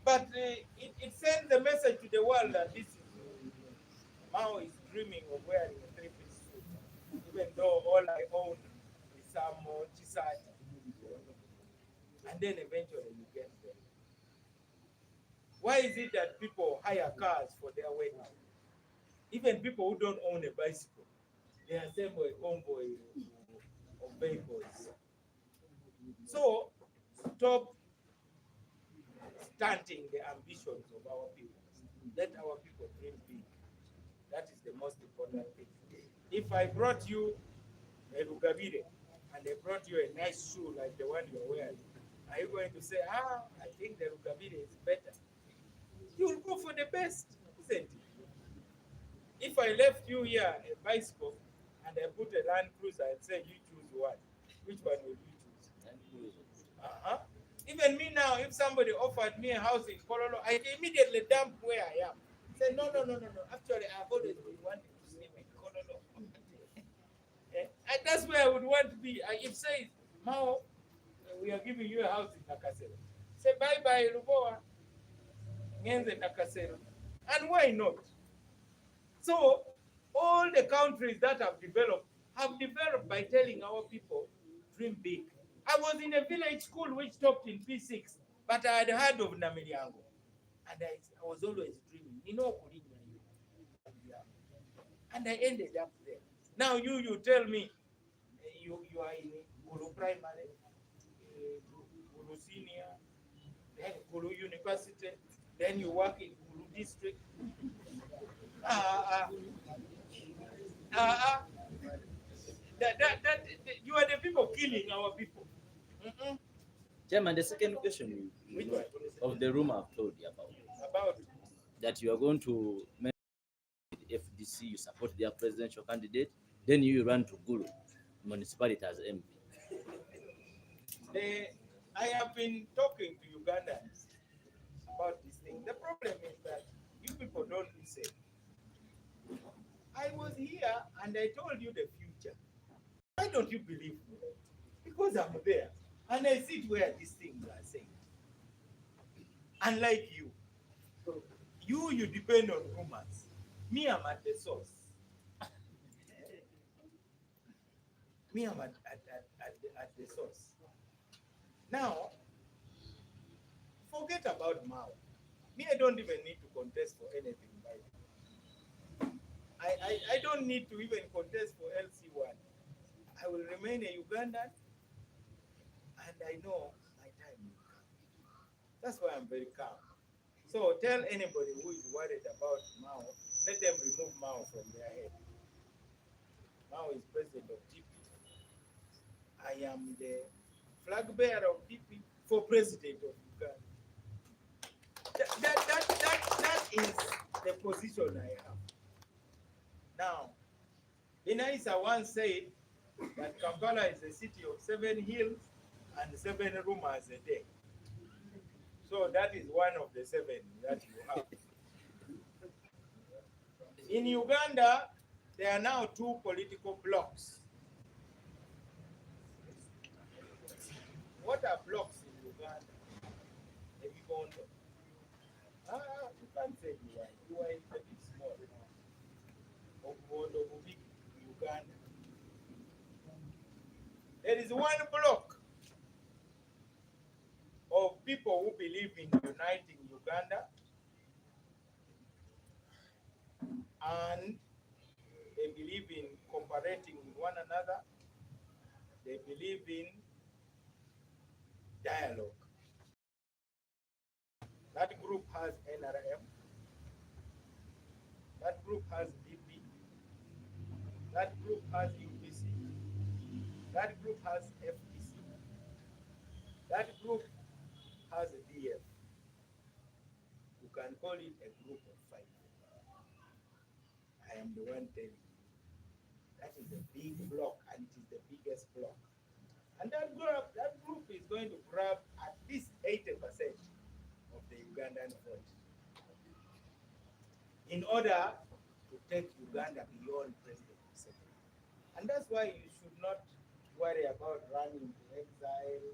but it sends the message to the world that this is Mao is dreaming of wearing a three-piece suit, even though all I own is some Chisati. And then eventually you get there. Why is it that people hire cars for their wedding? Even people who don't own a bicycle, they assemble a convoy of vehicles. So stop stunting the ambitions of our people. Let our people dream big. That is the most important thing. If I brought you a Rugabire and I brought you a nice shoe like the one you're wearing, are you going to say, I think the Rugabire is better? You will go for the best, isn't it? If I left you here a bicycle and I put a Land Cruiser and say, you choose one, which one will you choose? Land Cruiser. Even me now, if somebody offered me a house in Kololo, I immediately dump where I am. Say, no. Actually, I've always been wanting to sleep in Kololo. And that's where I would want to be. If say, Mao, we are giving you a house in Nakasero. Say, bye-bye, Ruboa. Ngenze Nakasero. And why not? So, all the countries that have developed by telling our people, dream big. I was in a village school which stopped in P6, but I had heard of Namiliango. And I was always dreaming. And I ended up there. Now you tell me, you are in Gulu Primary, Gulu Senior, then Gulu University, then you work in Gulu District. You are the people killing our people. Chairman, the second question of the room I've told you About that you are going to make FDC, you support their presidential candidate, then you run to Gulu municipality as MP. I have been talking to Ugandans about this thing. The problem is that you people don't listen. I was here and I told you the future. Why don't you believe me? Because I'm there and I sit where these things are saying. Unlike you, you depend on rumors. Me, I'm at the source. Me, I'm at the source. Now, forget about Mao. Me, I don't even need to contest for anything. I don't need to even contest for LC1. I will remain a Ugandan, and I know my time will come. That's why I'm very calm. So So tell anybody who is worried about Mao, let them remove Mao from their head. Mao is president of TP. I am the flag bearer of TP for president of Uganda. That is the position I have. Now, Inaisa once said that Kampala is a city of 7 hills and 7 rumors a day. So that is one of the 7 that you have. In Uganda, there are now 2 political blocks. What are blocks in Uganda? Ebigondo. You can't say you are. You are a bit small. Obugondo, Bubiki, Uganda. There is one block of people who believe in uniting Uganda, and they believe in cooperating with one another. They believe in dialogue. That group has NRM. That group has DP. That group has UPC. That group has FDC. That group has a DF. You can call it a group of 5. I am the one telling you. That is a big block, and it is the biggest block. And that group is going to grab at least 80% of the Ugandan vote in order to take Uganda beyond President Museveni. And that's why you should not worry about running to exile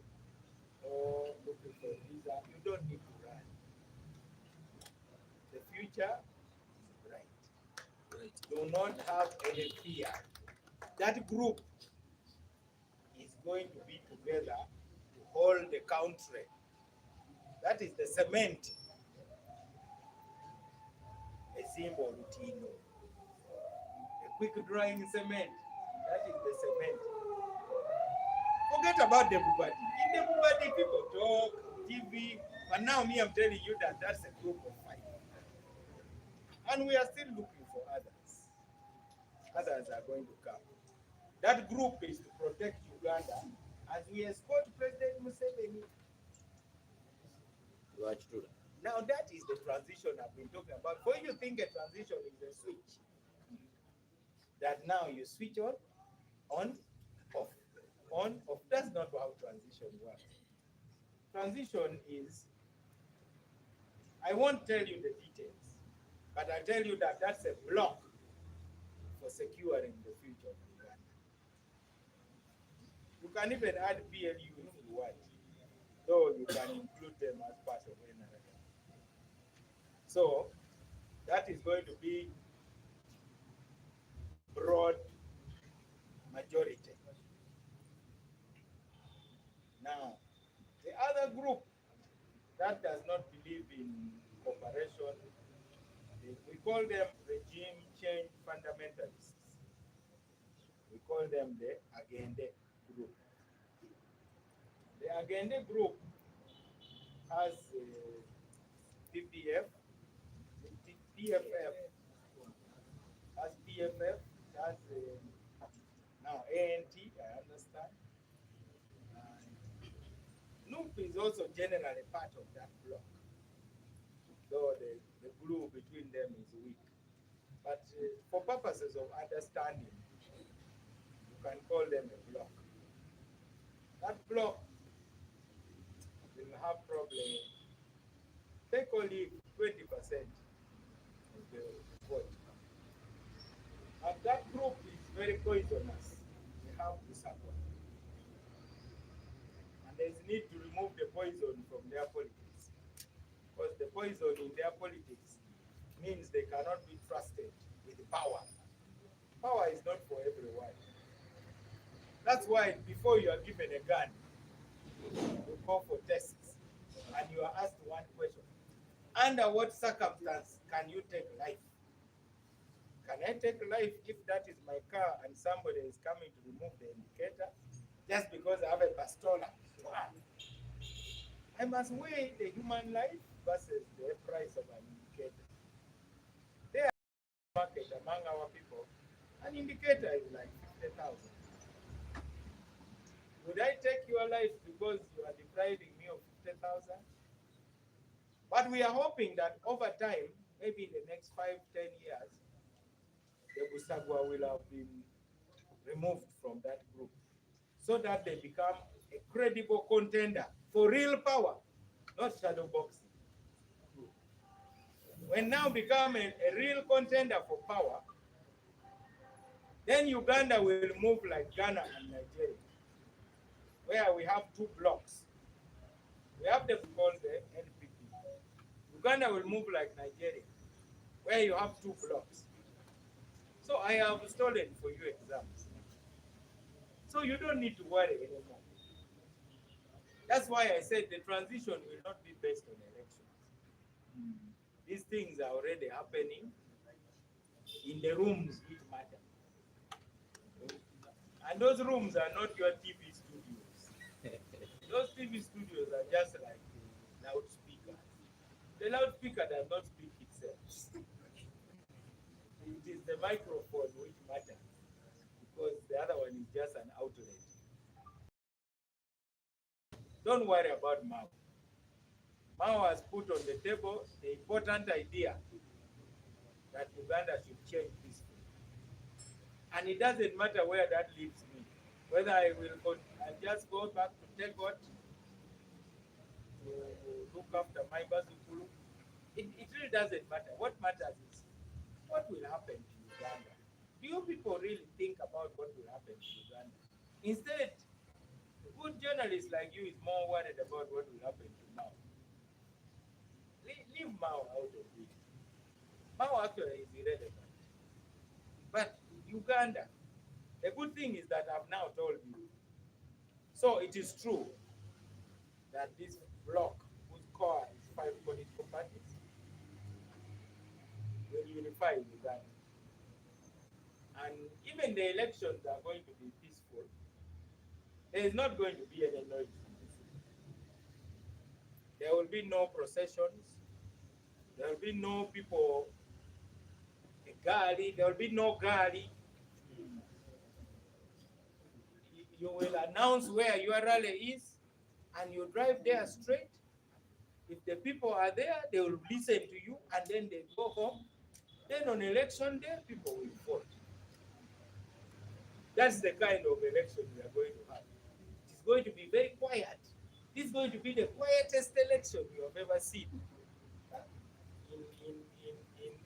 or looking for visa. You don't need to run. The future is bright. Do not have any fear. That group is going to be together to hold the country. That is the cement. A symbol Tino. A quick drying cement. That is the cement. Forget about the Bubadi. In the Bubadi, people talk, TV, but now me, I'm telling you that that's a group of 5. And we are still looking for others. Others are going to come. That group is to protect Uganda as we escort President Museveni. Now that is the transition I've been talking about. For you think a transition is a switch. That now you switch on, off, on, off. That's not how transition works. Transition is, I won't tell you the details, but I'll tell you that that's a block for securing the future of Uganda. You can even add PLU if you want, though you can include them as part of NRM. So that is going to be broad majority. Now, the other group that does not believe in cooperation, we call them regime change fundamentalists. We call them the Agende group. The Agende group has PPF, PFF, has PFF, has now ANT, I understand. NUP is also generally part of that block, though the glue between them is weak. But for purposes of understanding, you can call them a block. That block will have probably, take only 20% of the vote. And that group is very poisonous. They have to support. And there's need to remove the poison from their politics. Because the poison in their politics means they cannot be trusted with power. Power is not for everyone. That's why before you are given a gun, you go for tests and you are asked one question. Under what circumstance can you take life? Can I take life if that is my car and somebody is coming to remove the indicator just because I have a pistola? I must weigh the human life versus the price of an indicator. There market among our people, an indicator is like 50,000. Would I take your life because you are depriving me of 50,000? But we are hoping that over time, maybe in the next 5, 10 years, the Busagwa will have been removed from that group so that they become a credible contender for real power, not shadow boxing. When now become a real contender for power, then Uganda will move like Ghana and Nigeria, where we have two blocks. We have the called the NPP. Uganda will move like Nigeria, where you have two blocks. So I have stolen for you exams. So you don't need to worry anymore. That's why I said the transition will not be based on elections. These things are already happening in the rooms which matter. And those rooms are not your TV studios. Those TV studios are just like loudspeakers. The loudspeaker does not speak itself. It is the microphone which matters, because the other one is just an outlet. Don't worry about Mao. Mao has put on the table the important idea that Uganda should change peacefully. And it doesn't matter where that leaves me. Whether I will just go back to Tegot to look after my Bazukulu, it really doesn't matter. What matters is what will happen to Uganda. Do you people really think about what will happen to Uganda? Instead, a good journalist like you is more worried about what will happen to Mao. Leave Mao out of it. Mao actually is irrelevant. But Uganda, the good thing is that I've now told you. So it is true that this bloc, whose core is 5 political parties, will unify Uganda. And even the elections are going to be peaceful. There is not going to be any noise. There will be no processions. There will be no people, a gari. There will be no gari. You will announce where your rally is, and you drive there straight. If the people are there, they will listen to you, and then they go home. Then on election day, people will vote. That's the kind of election we are going to have. It's going to be very quiet. This is going to be the quietest election you have ever seen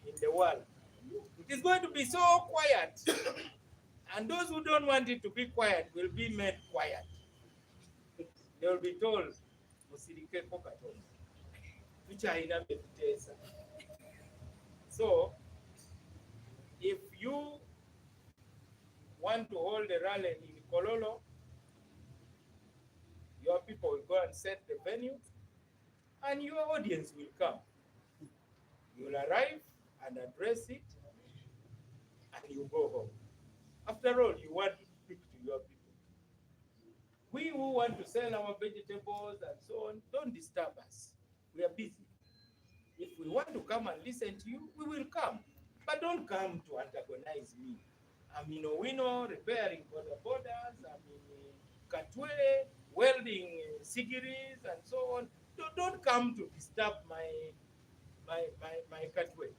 in the world. It is going to be so quiet. And those who don't want it to be quiet will be made quiet. They will be told, so, if you want to hold a rally in Kololo, your people will go and set the venue, and your audience will come. You will arrive and address it, and you go home. After all, you want to speak to your people. We who want to sell our vegetables and so on, don't disturb us. We are busy. If we want to come and listen to you, we will come. But don't come to antagonize me. I'm in Owino repairing borders. I'm in Katwe welding sigiris and so on. Don't come to disturb my Katwe.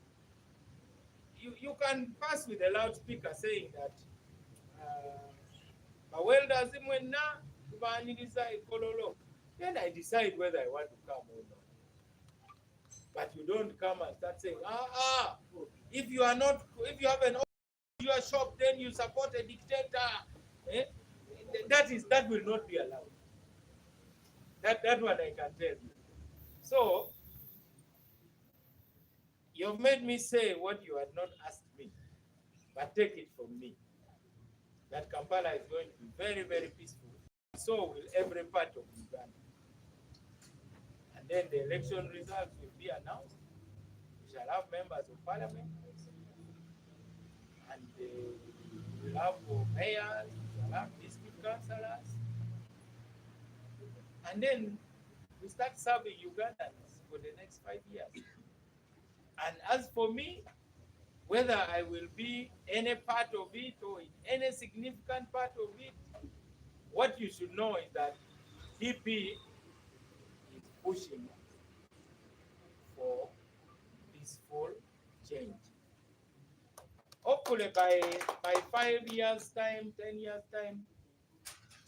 You can pass with a loudspeaker saying that welders then I decide whether I want to come or not. But you don't come and start saying, if you have your shop, then you support a dictator. Eh? That will not be allowed. That one I can tell you. So you've made me say what you had not asked me, but take it from me that Kampala is going to be very, very peaceful. So will every part of Uganda. And then the election results will be announced. We shall have members of parliament, and we will have mayors, we shall have district councillors, and then we start serving Ugandans for the next 5 years. And as for me, whether I will be any part of it or in any significant part of it, what you should know is that DP is pushing for peaceful change. Hopefully by 5 years' time, 10 years' time,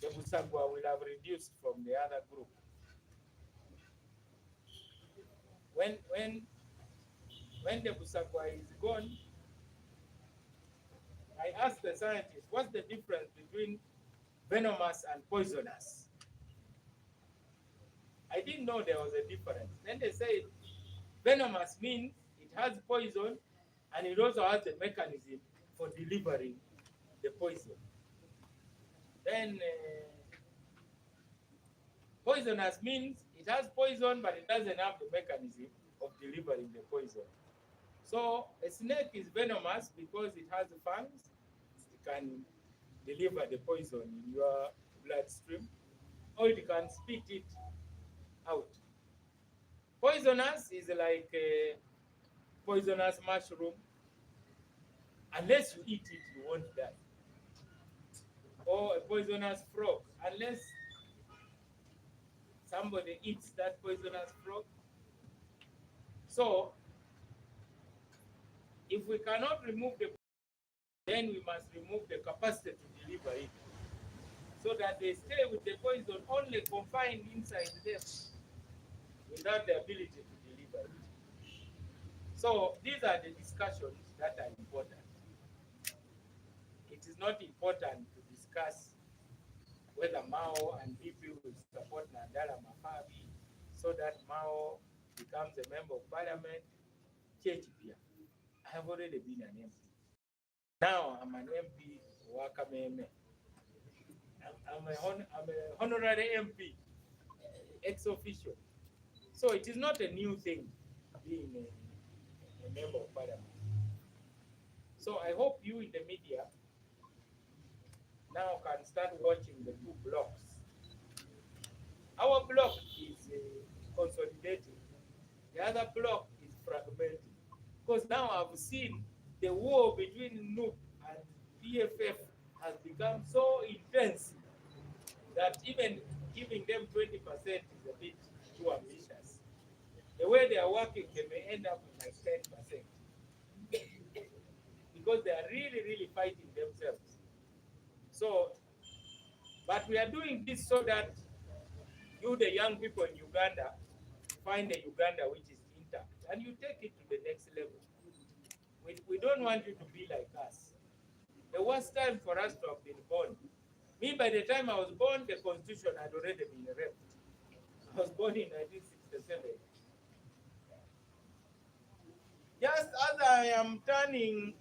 the Busagwa will have reduced from the other group. When the Busagwa is gone, I asked the scientists, what's the difference between venomous and poisonous? I didn't know there was a difference. Then they said venomous means it has poison and it also has the mechanism for delivering the poison. Then poisonous means it has poison but it doesn't have the mechanism of delivering the poison. So a snake is venomous because it has fangs. It can deliver the poison in your bloodstream, or it can spit it out. Poisonous is like a poisonous mushroom. Unless you eat it, you won't die. Or a poisonous frog. Unless somebody eats that poisonous frog. So, if we cannot remove the poison, then we must remove the capacity to deliver it, so that they stay with the poison only confined inside them without the ability to deliver it. So these are the discussions that are important. It is not important to discuss whether Mao and DP will support Nandala Mafabi so that Mao becomes a member of parliament. I have already been an MP. Now I'm an MP Wakameme. I'm a honorary MP, ex officio. So it is not a new thing being a member of parliament. So I hope you in the media now can start watching the two blocks. Our block is consolidating. The other block is fragmenting. Because now I've seen the war between NUP and PFF has become so intense that even giving them 20% is a bit too ambitious. The way they are working, they may end up with like 10%. Because they are really, really fighting themselves. So, but we are doing this so that you, the young people in Uganda, find a Uganda which is intact and you take it to the next level. We don't want you to be like us. The worst time for us to have been born. Me, by the time I was born, the constitution had already been read. I was born in 1967. Just as I am turning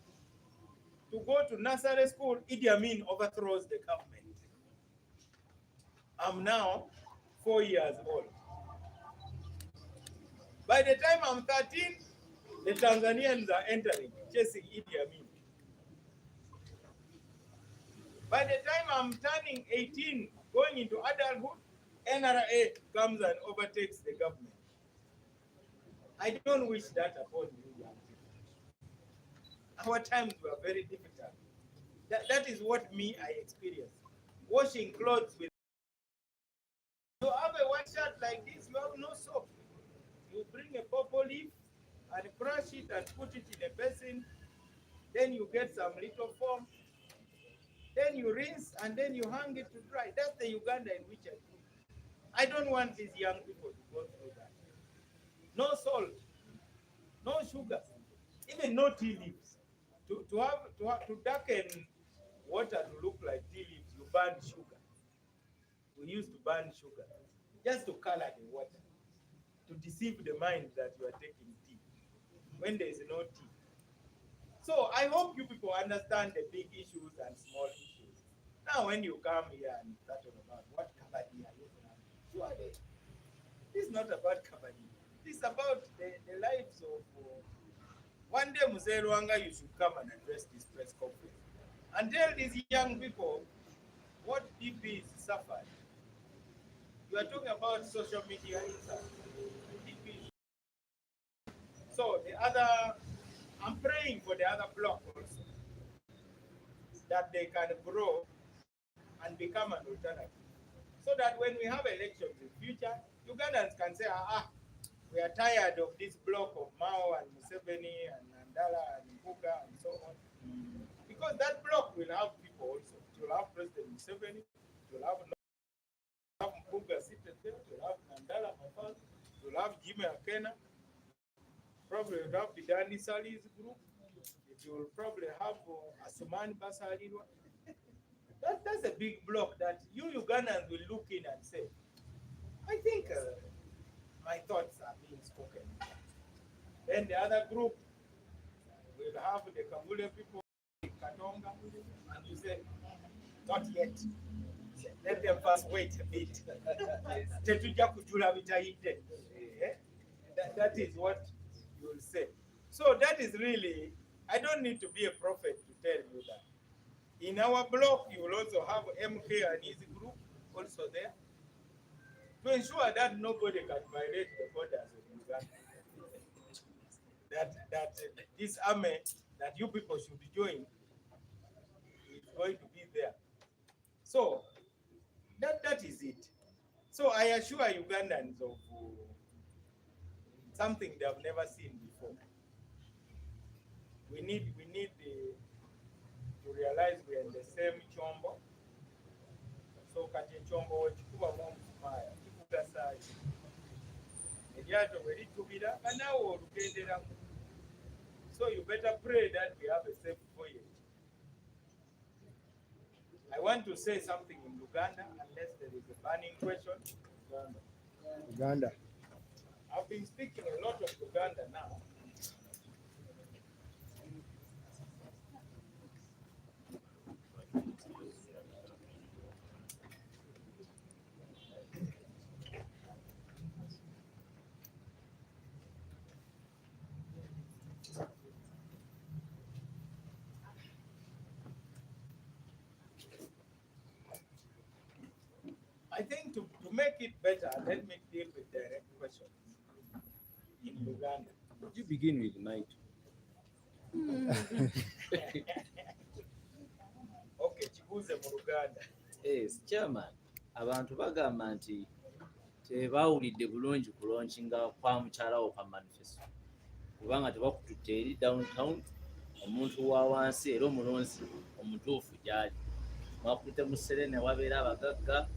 to go to nursery school, Idi Amin overthrows the government. I'm now 4 years old. By the time I'm 13, the Tanzanians are entering, chasing Idi Amin. By the time I'm turning 18, going into adulthood, NRA comes and overtakes the government. I don't wish that upon you, young people. Our times were very difficult. That is what I experienced. Washing clothes with. You have a white shirt like this, you have no soap. You bring a purple leaf and crush it and put it in a basin. Then you get some little foam. Then you rinse and then you hang it to dry. That's the Uganda in which I grew. I don't want these young people to go through that. No salt, no sugar, even no tea leaves. To darken water to look like tea leaves, you burn sugar. We used to burn sugar just to color the water, to deceive the mind that you are taking tea when there is no tea. So I hope you people understand the big issues and small issues. Now when you come here and start about what Kabadi are you from, surely this is not about Kabadi. This is about the lives of one day Mzee Luanga, you should come and address this press conference and tell these young people what DP is suffered. You are talking about social media insights. DP So the other, I'm praying for the other block also, that they can grow and become an alternative. So that when we have elections in future, Ugandans can say, we are tired of this block of Mao and Museveni and Nandala and Mbuga and so on. Because that block will have people also. It will have President Museveni, it will have Mbuga seated there, it will have Nandala, Mafal, it will have Jimmy Akena, probably will have the Danny Sali's group, it will probably have Asumani Basalirwa. That's a big block that you Ugandans will look in and say, I think my thoughts are being spoken. Then the other group will have the Kambule people in Katonga, and you say, not yet. Let them first wait a bit. That is what you will say. So that is really, I don't need to be a prophet to tell you that. In our block, you will also have MK and his group also there, to ensure that nobody can violate the borders of Uganda. That this army that you people should join is going to be there. So that is it. So I assure Ugandans of something they have never seen before. We need to realize we are in the same chombo. So kati chombo chikuba mu maya chikuba sai. Eryato bwe litubira kanawo olugenderamu. So you better pray that we have a safe voyage. I want to say something in Uganda, unless there is a burning question. Uganda. I've been speaking a lot of Uganda now. I think to make it better, let me deal with direct questions in Uganda. Would you begin with Mike? Okay, chibuze mu Luganda. Yes, chairman. Abantu bagamba nti tebawulidde bulungi kulaunchinga kwa mukyalawo kwa manifesto kubanga tebakututte eri downtown omuntu wa wansi era omulonzi omutuufu gyali mwakutte mu Serene wabeera abagagga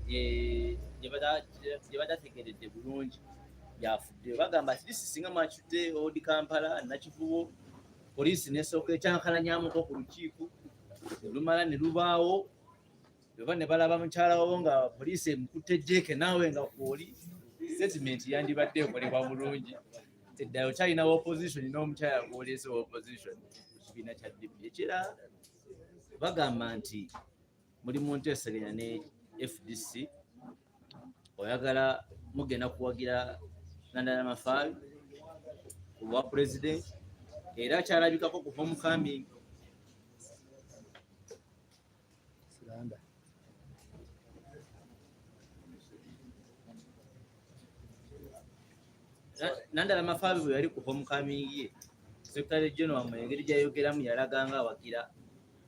gye badategeredde bulungi byafudde bagamba ati lisi singa mwakitte odi Kampala nakivubo poliisi nesooka ekyankalanyamuko ku lukiiko lumala ne lubaawo beba ne balaba mukyalawo nga poliisi emukutte jjeeke naawe nga kwoli statement yandibadde ekolebwa bulungi eddayo kyalinawo opposition n'omukyala gwoleese opposition ku kibiina kya DP ekirala bagamba nti muli mu nteeseganya ne FDC oyagala mugenda kuwagira Nandala Mafaabi ku bwa president era kyalabikako ku homecoming Siranda. Nandala Mafaabi bwe yali ku homecoming ye Secretary General mu engeri gy'ayogeramu yalaganga awagira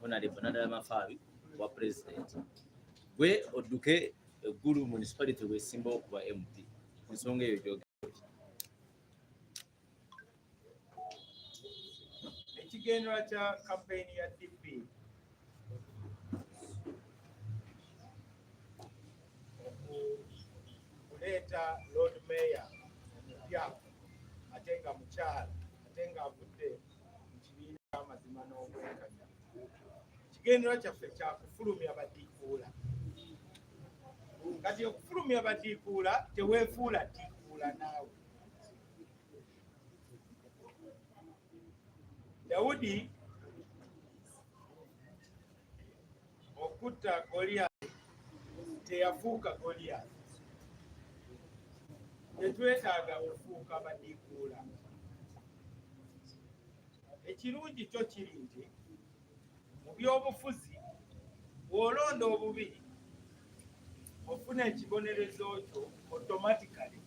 Honorable Nandala Mafaabi wa president gwe odduke eggulu municipality bwesimba okuba MP ensonga eyo gyogera Ekigendera kya campaign ya DP okuleeta Lord Mayor omupya ate nga mukyala ate nga avudde mu kibiina ky'amazima n'obwenkanya. Ekigendera kyaffe kya kufulumya badiikuula. Kati okufulumya badiikuula teweefuula ddiikuula naawe. Dawudi okutta Goliath teyafuuka Goliath. Tetwetaaga kufuuka badiikuula. Ekirungi kyo kiri nti mu byobufuzi bw'olonda obubiri ofuna ekibonerezo kyo automatically.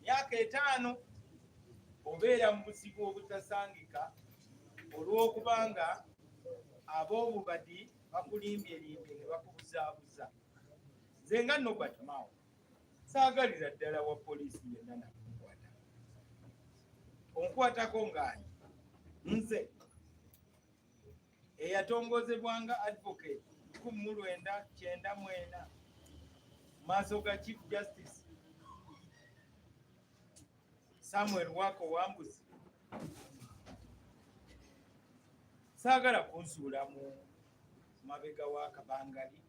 Myaka 5 obeera mu buzibu obutasangika olw'okubanga ab'obubadi bakulimbye ne bakubuzaabuza. Nze nga Nobert Mao saagalira ddala wa poliisi yenna nakunkwata. Onkwatako ng'ani nze eyatongozebwanga advocate 1994 maaso ga Chief Justice Samuel Wako Wambuzi. Saagala kunsuula mu mabega wa Kabangali.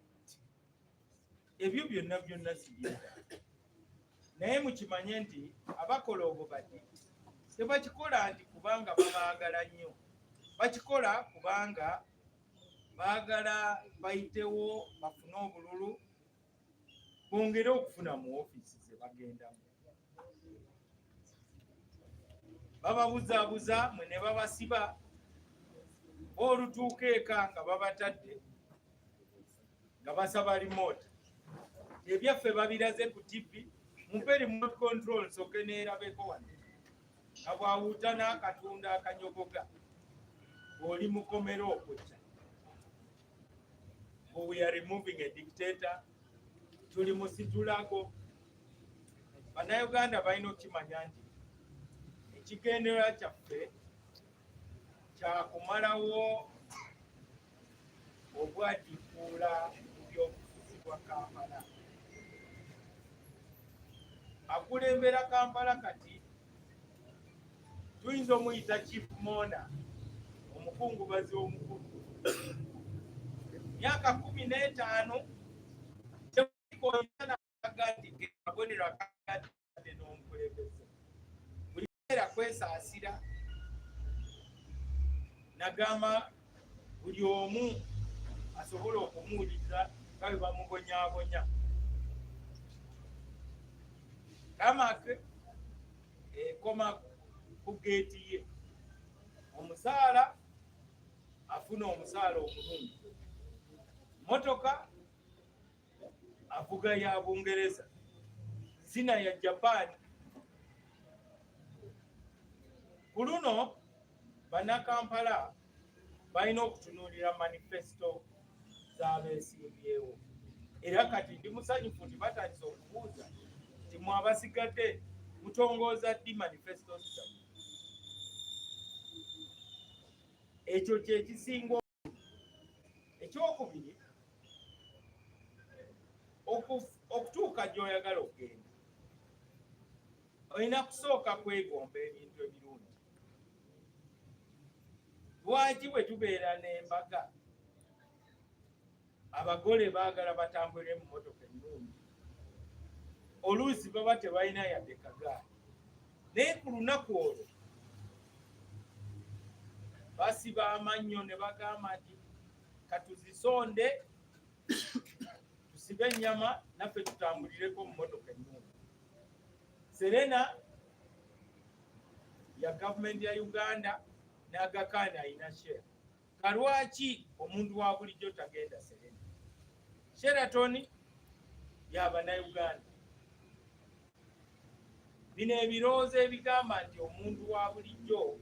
Ebyo byonna sibyagala. Naye mukimanye nti abakola obubadi tebakikola nti kubanga babaagala nnyo. Bakikola kubanga baagala bayitewo bafune obululu bongere okufuna mu ofiisi ze bagendamu. Bababuzaabuza mwe ne babasiba olutuuka eka nga babatadde nga basaba remote. Ebyaffe babiraze ku TV, mumpe remote control soke neerabeko wano nga bwawuuta n'akatunda akanyogoga oli mukomero okutta. We are removing a dictator. Tuli musitulago. Bannayuganda balina okukimanya nti ekigendererwa kyaffe kya kumalawo obwadiikuula mu byobufuzi bwa Kampala. Akulembera Kampala kati tuyinza omuyita Chief Mona, omukungubazi omukulu. Myaka 15 tekoyinaaagandikabonero akagandikadde n'omukulembeze. Buli keera kwesaasira. Nagamba buli omu asobola okumuwuliriza nga bwe bamubonyaabonya. Kamake ekoma ku geeti ye. Omusaala afuna omusaala omulungi. Motoka avuga ya Bungereza. Zina ya Japan. Ku luno Bannakampala balina okutunuulira manifesto z'abeesimbyewo. Era kati ndi musanyufu nti batandise okubuuza nti mwabasigadde mutongooza ddi manifesto zammwe. Ekyo kye kisinga. Ekyokubiri, okutuuka gy'oyagala okgenda olina kusooka kwegomba ebintu ebirungi. Lwaki bwe tubeera n'embaga abagole baagala batambulire mu mmotoka ennungi, oluusi baba tebalina yadde kagaali. Naye ku lunaku olwo basiba amannyo ne bagamba nti katuzisonde tusibe ennyama naffe tutambulireko mu mmotoka ennungi. Serena ya gavumenti ya Uganda n'agakaana alina share. Kalwaki omuntu wa bulijjo tagenda Serena? Sheraton y'Abannayuganda. Bino ebirowoozo ebigamba nti omuntu wa bulijjo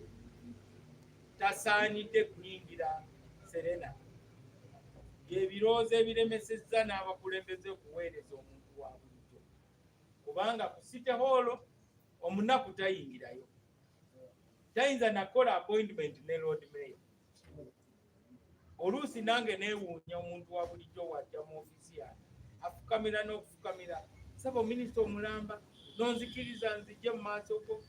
tasaanidde kuyingira Serena by'ebirowoozo ebiremesezza n'abakulembeze okuweereza omuntu wa bulijjo. Kubanga ku City Hall omunaku tayingirayo. Tayinza nakola appointment ne Lord Mayor. Oluusi nange neewuunya omuntu wa bulijjo wajja mu ofiisi yange afukamira n'okufukamira. Sabo minisita omulamba nonzikiriza nzije mu maaso go.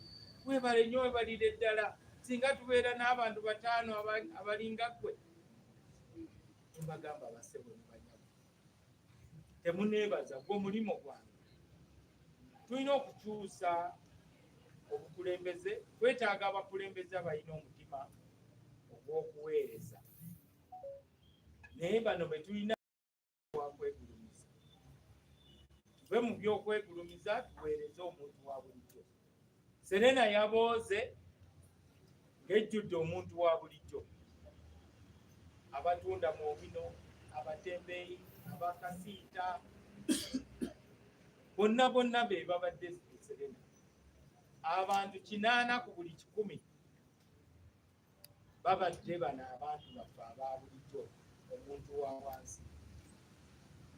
Webale nnyo, webalire ddala. Singa tubeera n'abantu 5 abalinga ggwe. Mbagamba basebo ne banyago. Temuneebaza gwe mulimo gwange. Tulina okukyusa obukulembeze. Twetaaga abakulembeze abalina omutima ogw'okuweereza. Naye bano be tulina wakwegulumiza. Tuve mu by'okwegulumiza tuweereze omuntu wa bulijjo. Serena yabooze ng'ejjudde omuntu wa bulijjo. Abatunda mu bino, abatembeeyi, abakasiita, bonna be babadde Serena. abantu 8 ku buli 100 babadde bano abantu baffe aba bulijjo omuntu wa wansi.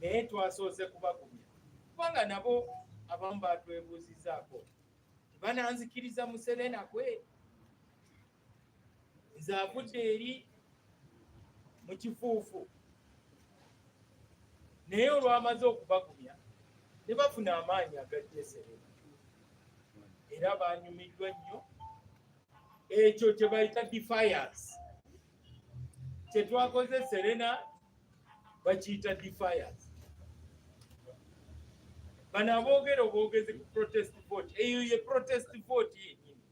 Naye twasoose kubagumya kubanga nabo abamu batwebuuzizaako bananzikiriza mu Serena kwe, nze avudde eri mu kifuufu. Naye olwamaze okubagumya ne bafuna amaanyi agajja Serena era banyumiddwa nnyo. Ekyo kye bayita defiance. Kye twakoze Serena bakiyita defiance. Bano aboogera obwogezi ku protest vote, eyo ye protest vote yennyini.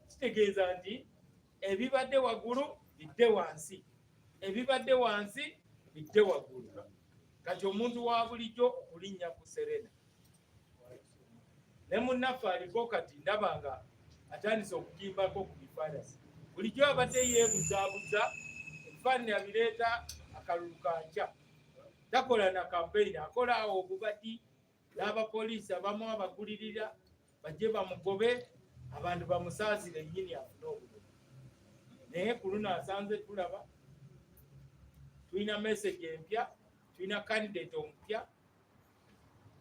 Kitegeeza nti ebibadde waggulu bidde wansi, ebibadde wansi bidde waggulu. Kati omuntu wa bulijjo okulinnya ku Serena. Ne munnaffe aliko kati ndaba nga atandise okugimbako ku defiance. Bulijjo abadde yeebuzaabuza ebifaananyi abireeta akalulu kanca. Takola na campaign, akola awo obubadi n'abapoliisi abamu abagulirira bajje bamugobe, abantu bamusaasire nnyini afune obululu. Naye ku luno asanze tulaba tulina message empya, tulina candidate omupya,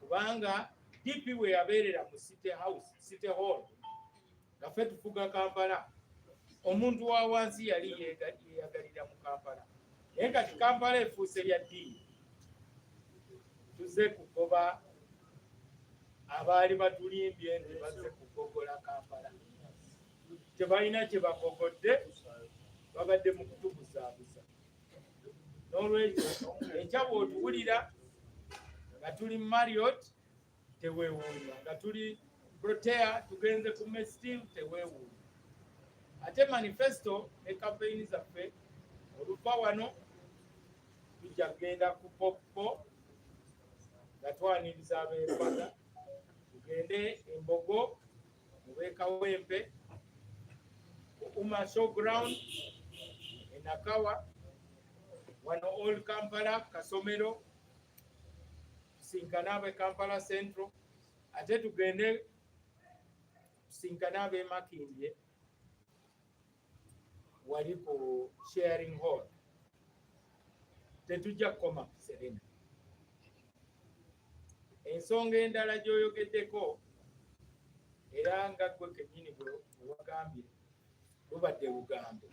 kubanga DP we yabeerera mu City Hall nga ffe tufuga Kampala, omuntu wa wansi yali yeyagalira mu Kampala. Naye kati Kampala efuuse lya ddiini, tuze kugoba abaali batulimbye nti bazze kugogola Kampala. Tebalina kye bagogodde, babadde mu kutubuzaabuza. N'olwekyo enkya bw'otuwulira nga tuli Marriott teweewuunya, nga tuli Protea tugenze ku Mestil teweewuunya. Ate manifesto ne campaign zaffe oluva wano tujja kgenda ku Popo nga twaniriza abeepaga, tugende Embogo mu Beekawempe, Uma Showground e Nakawa, wano Old Kampala Kasomero, tusinkane ab'e Kampala Central, ate tugende tusinkane ab'e Makindye wali ku Sharing Hall. Tetujja kukoma ku Serena. Ensonga endala gy'oyogeddeko era nga ggwe kennyini bwe wagambye lubadde lugambo.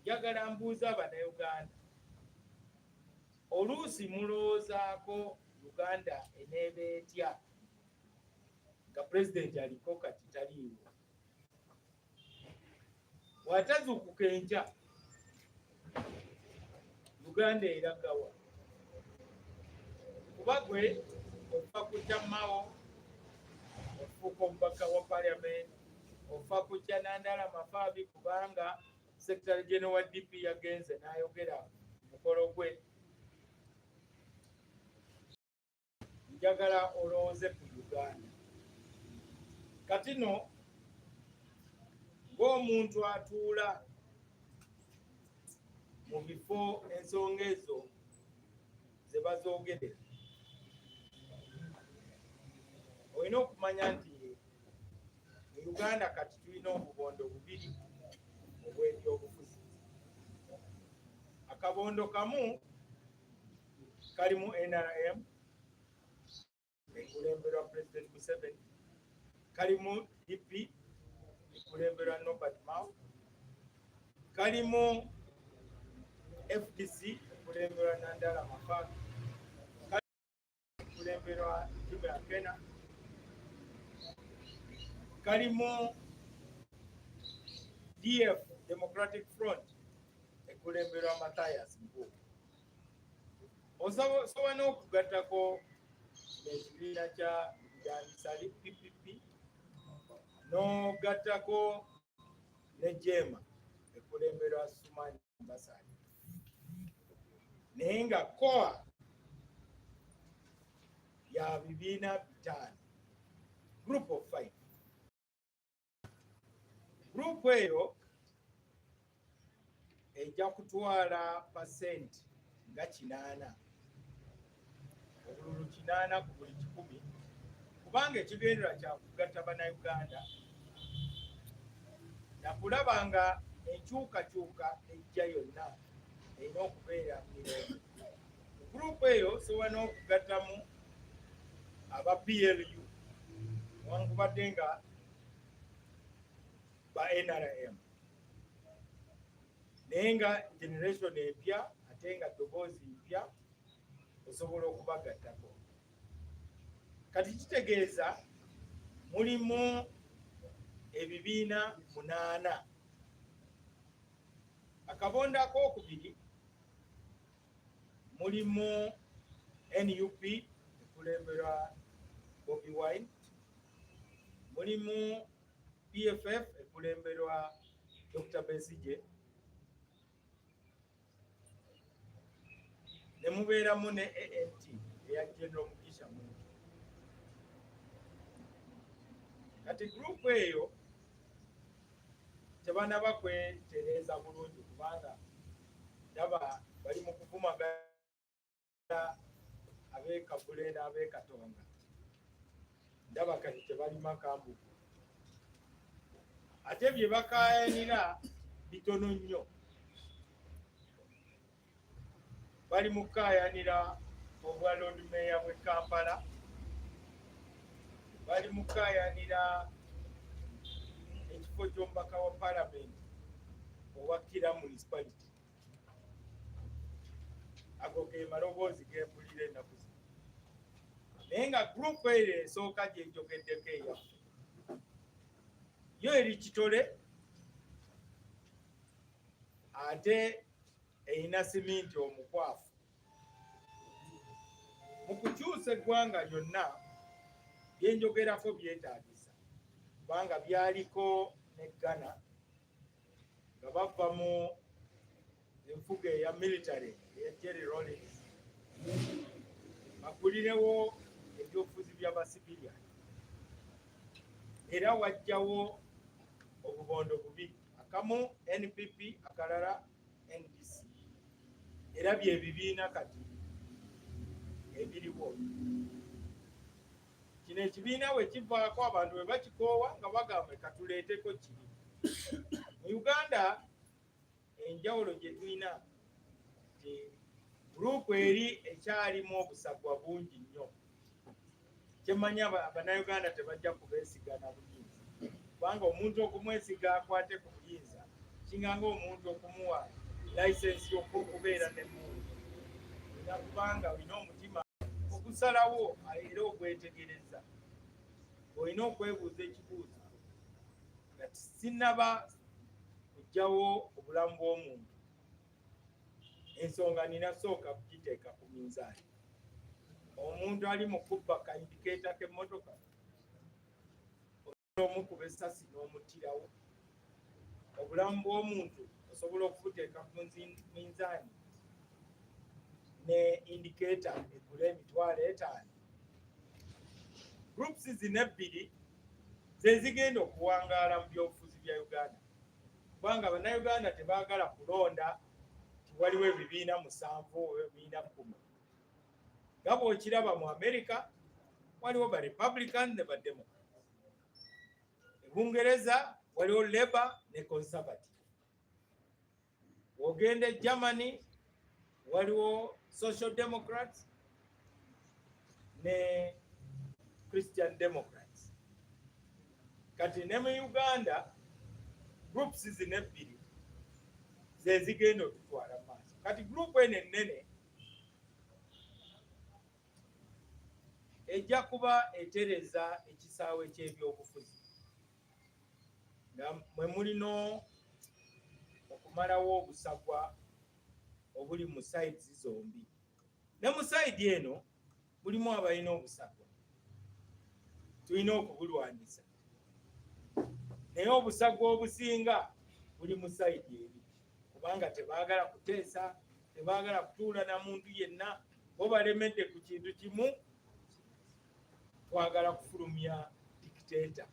Njagala mbuuza Abannayuganda, oluusi mulowoozaako Uganda eneeba etya nga pulezidenti aliko kati taliiwo? Bw'atazuukuka enkya Uganda eragawa? Kuba gwe ofa kutya Mao, ofuuka omubaka wa Parliament, ofa kutya Nandala Mafaabi kubanga Secretary General wa DP yagenze n'ayogera mukolo gwe. Njagala olowooze ku Uganda. Kati no ng'omuntu atuula mu bifo ensonga ezo ze bazoogerera, olina okumanya nti mu Uganda kati tulina obubondo bubiri obw'ebyobufuzi. Akabondo kamu kali mu NRM ekulemberwa President Museveni, kali mu DP ekulemberwa Norbert Mao, kali mu FDC ekulemberwa Nandala Mafaabi, kali ekulemberwa Jimmy Akena, kali mu DF Democratic Front ekulemberwa Matthias Mpuuga. Osobola n'okugattako ekibiina kya Janisali PPP, n'ogattako ne Jema ekulemberwa Sumani Mbasali. Naye nga COA ya bibiina 5, group of 5. Group eyo ejja kutwala % nga 80, obululu 80 ku buli 100 kubanga ekigendera kya kugatta bannayuganda nakulaba nga enkyukakyuka ejja yonna erina okubeera mirembe. Gurupu eyo sobola n'okugattamu aba PLU newankubadde nga ba NRM naye nga generation empya ate nga ddoboozi mpya osobola okubagattako. Kati kitegeeza mulimu ebibiina 8. Akabonda akokubiri mulimu NUP ekulemberwa Bobi Wine, mulimu PFF ekulemberwa Dr. Besigye, ne mubeeramu ne ANT eya General Mugisha Muntu. Kati gurupu eyo tebanaba kwetereeza bulungi kubanga ndaba bali mu kuvumagana ab'Ekagule n'ab'Ekatonga. Ndaba kati tebalima kambugu. Ate bye bakaayanira bitono nnyo. Bali mu kukaayanira obwa Lord Mayor bw'e Kampala, bali mu kukaayanira ekifo ky'omubaka wa palamenti owa Kira municipality. Ago ge maloboozi g'empulira ennaku zino. Naye nga gurupu eyo esooka gye njogeddeko eyaffe yo eri kitole ate erina siminti omukwafu. Mu kukyusa eggwanga lyonna byenjogerako byetaagisa kubanga byaliko ne Ghana nga bava mu enfuga eya military eya Jerry Rawlings bakulirewo ebyobufuzi by'abasiviliani era wajjawo obubondo bubiri, akamu NPP akalala NDC, era bye bibiina kati ebiriwo. Kino ekibiina we kivaako abantu bwe bakikoowa nga bagamba katuleeteko kiri. Mu Uganda enjawulo gye tulina nti gurupu eri ekyalimu obusagwa bungi nnyo. Kyemanya Abannayuganda tebajja kubeesigana buyinza kubanga omuntu okumwesiga akwate ku buyinza kinganga omuntu okumuwa layisensi y'okubeera n'emmundu. Olina kubanga olina omutima ogusalawo era ogwetegereza. Olina okwebuuza ekibuuzo nga sinnaba kuggyawo obulamu bw'omuntu, ensonga nina sooka kugiteeka ku minzaani. Omuntu ali mu kubba kaindikeeta k'emmotoka omukuba essasi n'omuttirawo. Obulamu bw'omuntu osobola okubuteeka ku minzaani ne indikeeta egula $5,000. Groups zino ebbiri ze zigenda okuwangaala mu byobufuzi bya Uganda kubanga Bannayuganda tebaagala kulonda nti waliwo ebibiina 7 oba ebibiina 10. Nga bw'okiraba mu America waliwo ba Republican ne ba Democrat. E Bungereza waliwo Labour ne Conservative. Ogenda e Germany waliwo Social Democrats ne Christian Democrats. Kati ne mu Uganda groups zino ebbiri ze zigenda okutwala maaso. Kati group eno ennene ejja kuba etereza ekisaawe ky'ebyobufuzi nga mwe mulino okumalawo obusagwa obuli mu sides zombi. Ne mu side eno mulimu abalina obusagwa, tulina okubulwanyisa. Naye obusagwa obusinga buli mu side eri kubanga tebaagala kuteesa, tebaagala kutuula na muntu yenna. Bo balemedde ku kintu kimu, twagala kufulumya dictator.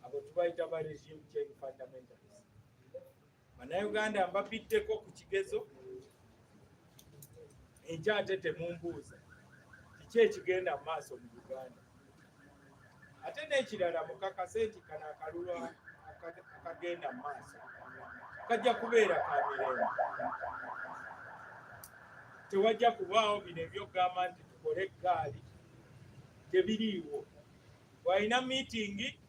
Abo tubayita ba regime change fundamentalists. Bannayuganda mbabiddeko ku kigezo enkya ate temumbuuza kiki ekigenda mu maaso mu Uganda. ate n'ekirala mukakase nti kano akalulu akagenda mu maaso kajja kubeera ka mirembe. Tewajja kubaawo bino ebyokugamba nti tukole eggaali, tebiriiwo. Bw'alina miitingi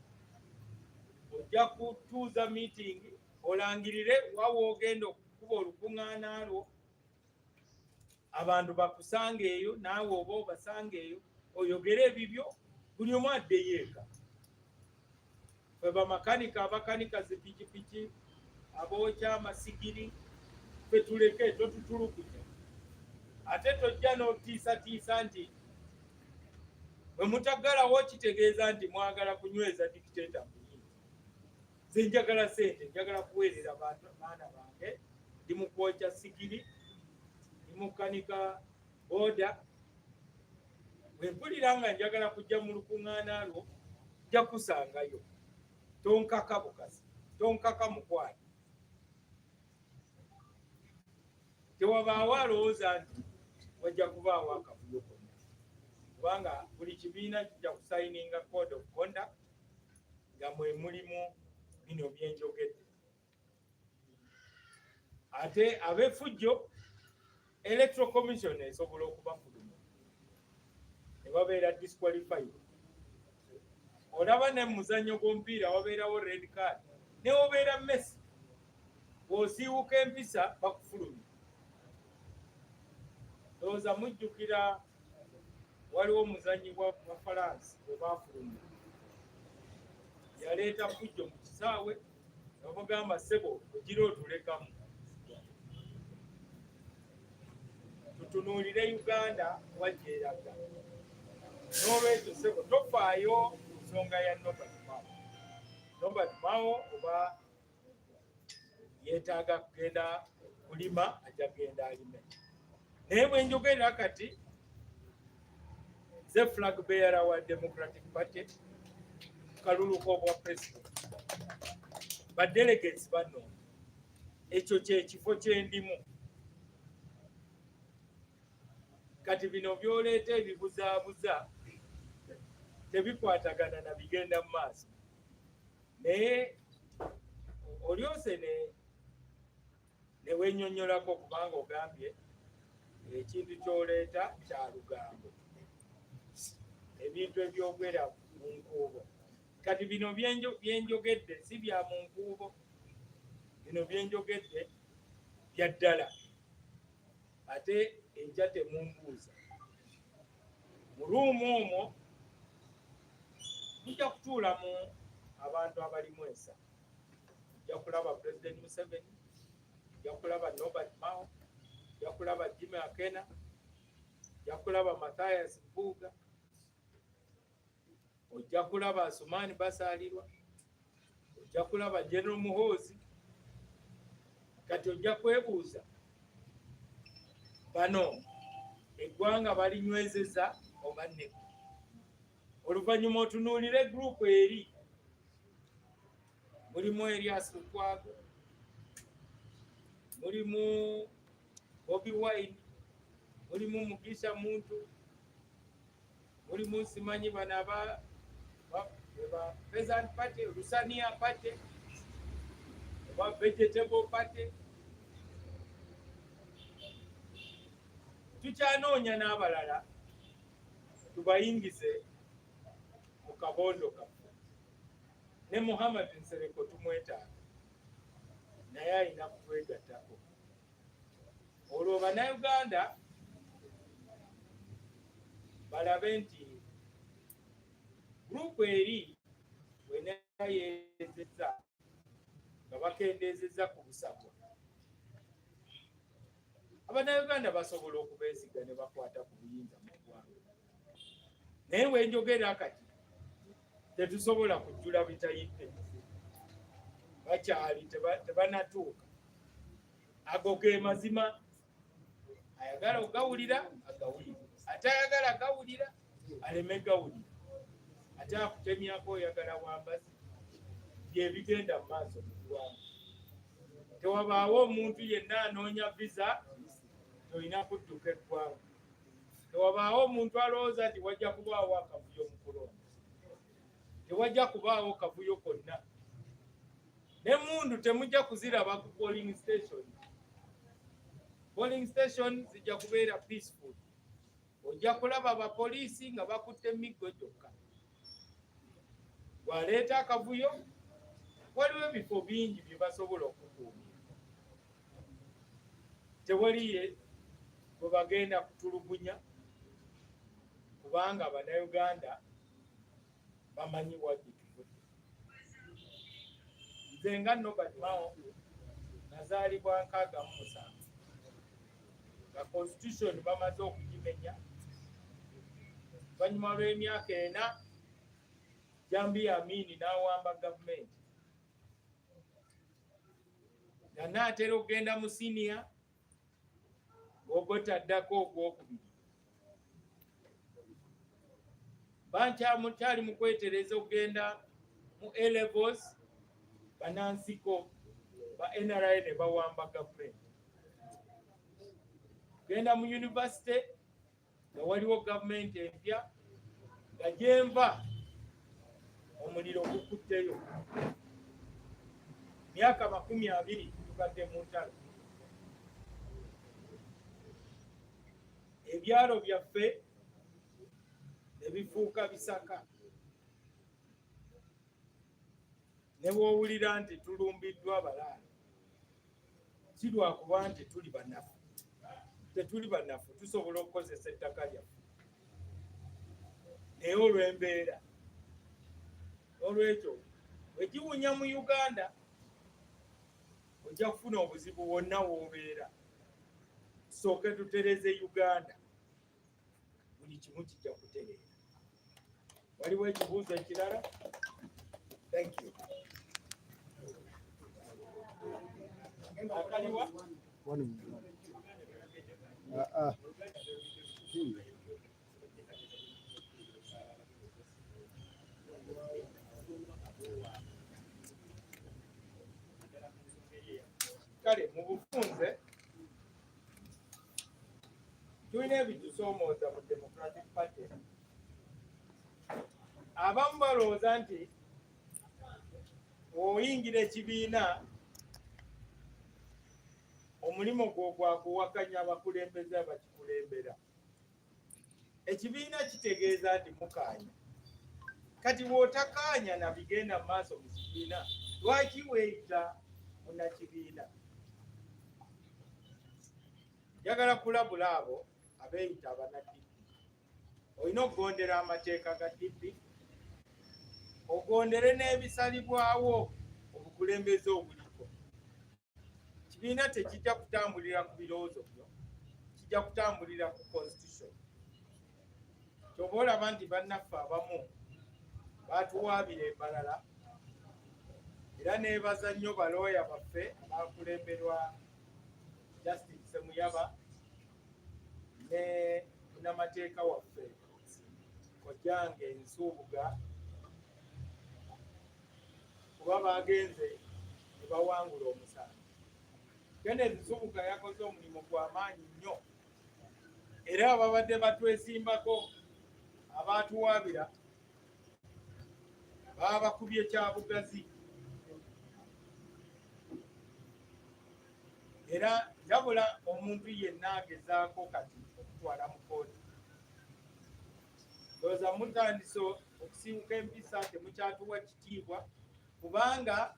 ojja kutuuza miitingi olangirire wa woogenda okukuba olukuŋŋaana lwo, abantu bakusange eyo, naawe oba obasanga eyo, oyogere ebibyo, buli omu addeyo eka. Ffe bamakanika, abakanika zipikipiki, abookya amasigiri, ffe tuleke, totutulukunya. Ate tojja n'otiisatiisa nti bwe mutaggalawo kitegeeza nti mwagala kunyweza dikiteeta muyinza. Nze njagala ssente, njagala kuweerera baana bange, ndi mu kwokya sigiri, ndi mu kanika booda. Bwe mpulira nga njagala kujja mu lukuŋŋaana lwo, nja kusangayo. Tonkaka bukasi, tonkaka mukwano. Tewabaawo alowooza nti wajja kubaawo akavuyo konna, kubanga buli kibiina kijja kusayininga code of conduct nga mwe mulimu bino byenjogedde. Ate ab'effujjo, electoral commission esobola okubafuluma ne babeera disqualified. Olaba ne muzannyo gw'omupiira wabeerawo red card, ne wobeera Messi, bw'osiiwuka empisa bakufulumya. Ndowooza mujjukira waliwo omuzannyi wa Faransa gwe baafulumya, yaleeta fujjo mu kisaawe, ne bamugamba ssebo ogira otulekamu. Tutunuulire Uganda wajja eraga. N'olwekyo ssebo tofaayo ku nsonga ya Norbert Mao. Norbert Mao oba yeetaaga kugenda kulima, ajja kugenda alime. Naye bwe njogerera kati, ze flag bearer wa Democratic Party, kalulu k'obwa president, ba delegates bano, ekyo kyekifo kye ndimu. Kati bino by'oleeta ebibuzaabuza tebikwatagana na bigenda mu maaso. Naye olyose ne wennyonnyolako kubanga ogambye ekintu ky'oleeta kya lugambo, ebintu ebyogera mu nkuubo. Kati bino byenjogedde si bya mu nkuubo, bino byenjogedde bya ddala. Ate enkya temumbuuza. Mu luumu omwo mujja kutuulamu abantu abalimu ensa. Mujja kulaba President Museveni, mujja kulaba Norbert Mao, mujja kulaba Jimmy Akena, mujja kulaba Mathias Mpuuga, ojja kulaba Asumani Basalirwa, ojja kulaba General Muhoozi. Kati ojja kwebuuza, bano eggwanga balinywezeza oba nedda? Oluvannyuma otunuulire gurupu eri, mulimu Erias Lukwago, mulimu Bobi Wine, mulimu Mugisha Muntu, mulimu simanyi bano aba Peasant Party, Lusania Party, oba Vegetable Party. Tukyanoonya n'abalala tubayingize mu kabondo kaffe. Ne Muhammad Nsereko tumwetaaga, naye alina kutwegattako. Olwo Bannayuganda balabe nti gurupu eri bwenayeezezza nga bakendeezezza ku busagwa, Abannayuganda basobola okubeesiga ne bakwata ku buyinza mu ggwanga. Naye bwenjogera kati tetusobola kujjula bitayidde, bakyali tebanatuuka. Ago ge mazima. Ayagala ogawulira agawulira, ate ayagala agawulira aleme gawulira, ate akutemyako oyagala wambazi. Byebigenda mu maaso mu ggwanga. Tewabaawo omuntu yenna anoonya visa tolina kudduka eggwanga. Tewabaawo omuntu alowooza nti wajja kubaawo akavuyo mu kulonda. tewajja kubaawo kavuyo konna. N'emmundu temujja kuziraba ku polling station. Polling station zijja kubeera peaceful. Ojja kulaba abapoliisi nga bakutte emiggo gyokka. Bw'aleeta akavuyo, waliwo ebifo bingi bye basobola okukuuma. Tewaliye bwe bagenda kutulugunya, kubanga Bannayuganda bamanyi wadde tuvudde. Nze nga Nobert Mao nazaalibwa 67. La constitution bamaze okugimenya. Oluvannyuma lw'emyaka 4, Jambi Amini n'awamba gavumenti. Nga naatera okugenda mu siniya, ogwotaddako ogwokubiri. Bankyali mu kwetereza okugenda mu A-levels, Banansiko, ba NRA ne bawamba gavumenti. Genda mu university, nga waliwo gavumenti empya, nga gyenva omuliro gukutteyo. Myaka 20 tubadde mu ntalo. Ebyalo byaffe ne bifuuka bisaka. Ne bw'owulira nti tulumbiddwa abalaala, si lwakuba nti tuli banafu. Tetuli banafu, tusobola okukozesa ettaka lyaffe. Naye olw'embeera, olw'ekyo bwe giwunya mu Uganda, ojja kufuna obuzibu wonna w'obeera. Tusooke tutereze Uganda, buli kimu kijja kutereera. Waliwo ekibuuzo ekirala? Thank you. Akaliwa? Kale mu bufunze tulina ebitusoomooza mu Democratic Party. Abamu balowooza nti oyingira ekibiina omulimo gwo gwa kuwakanya abakulembeze abakikulembera. Ekibiina kitegeeza nti mukaanya. Kati bw'otakaanya na bigenda mu maaso mu kibiina, lwaki weeyita munnakibiina? Njagala kulabula abo abeeyita abannaddiini. Olina okugondera amateeka ga ddiini, ogondere n'ebisalibwawo obukulembeze obuliko. Kibiina tekijja kutambulira ku birowoozo byo, kijja kutambulira ku constitution. Ky'oba olaba nti bannaffe abamu baatuwaabira embalala, era neebaza nnyo balooya baffe abakulemberwa Justice Semuyaba ne munnamateeka waffe Kojjange Nsuubuga, kuba bagenze ne bawangula omusango. Kenneth Nsuubuga yakoze omulimu gw'amaanyi nnyo, era ababadde batwesimbako abaatuwaabira baba bakubye kyabugazi. Era njabula omuntu yenna agezaako kati okutwala mu kkooti. Ndowooza mutandise okusibuka empisa, temukyatuwa kitiibwa, kubanga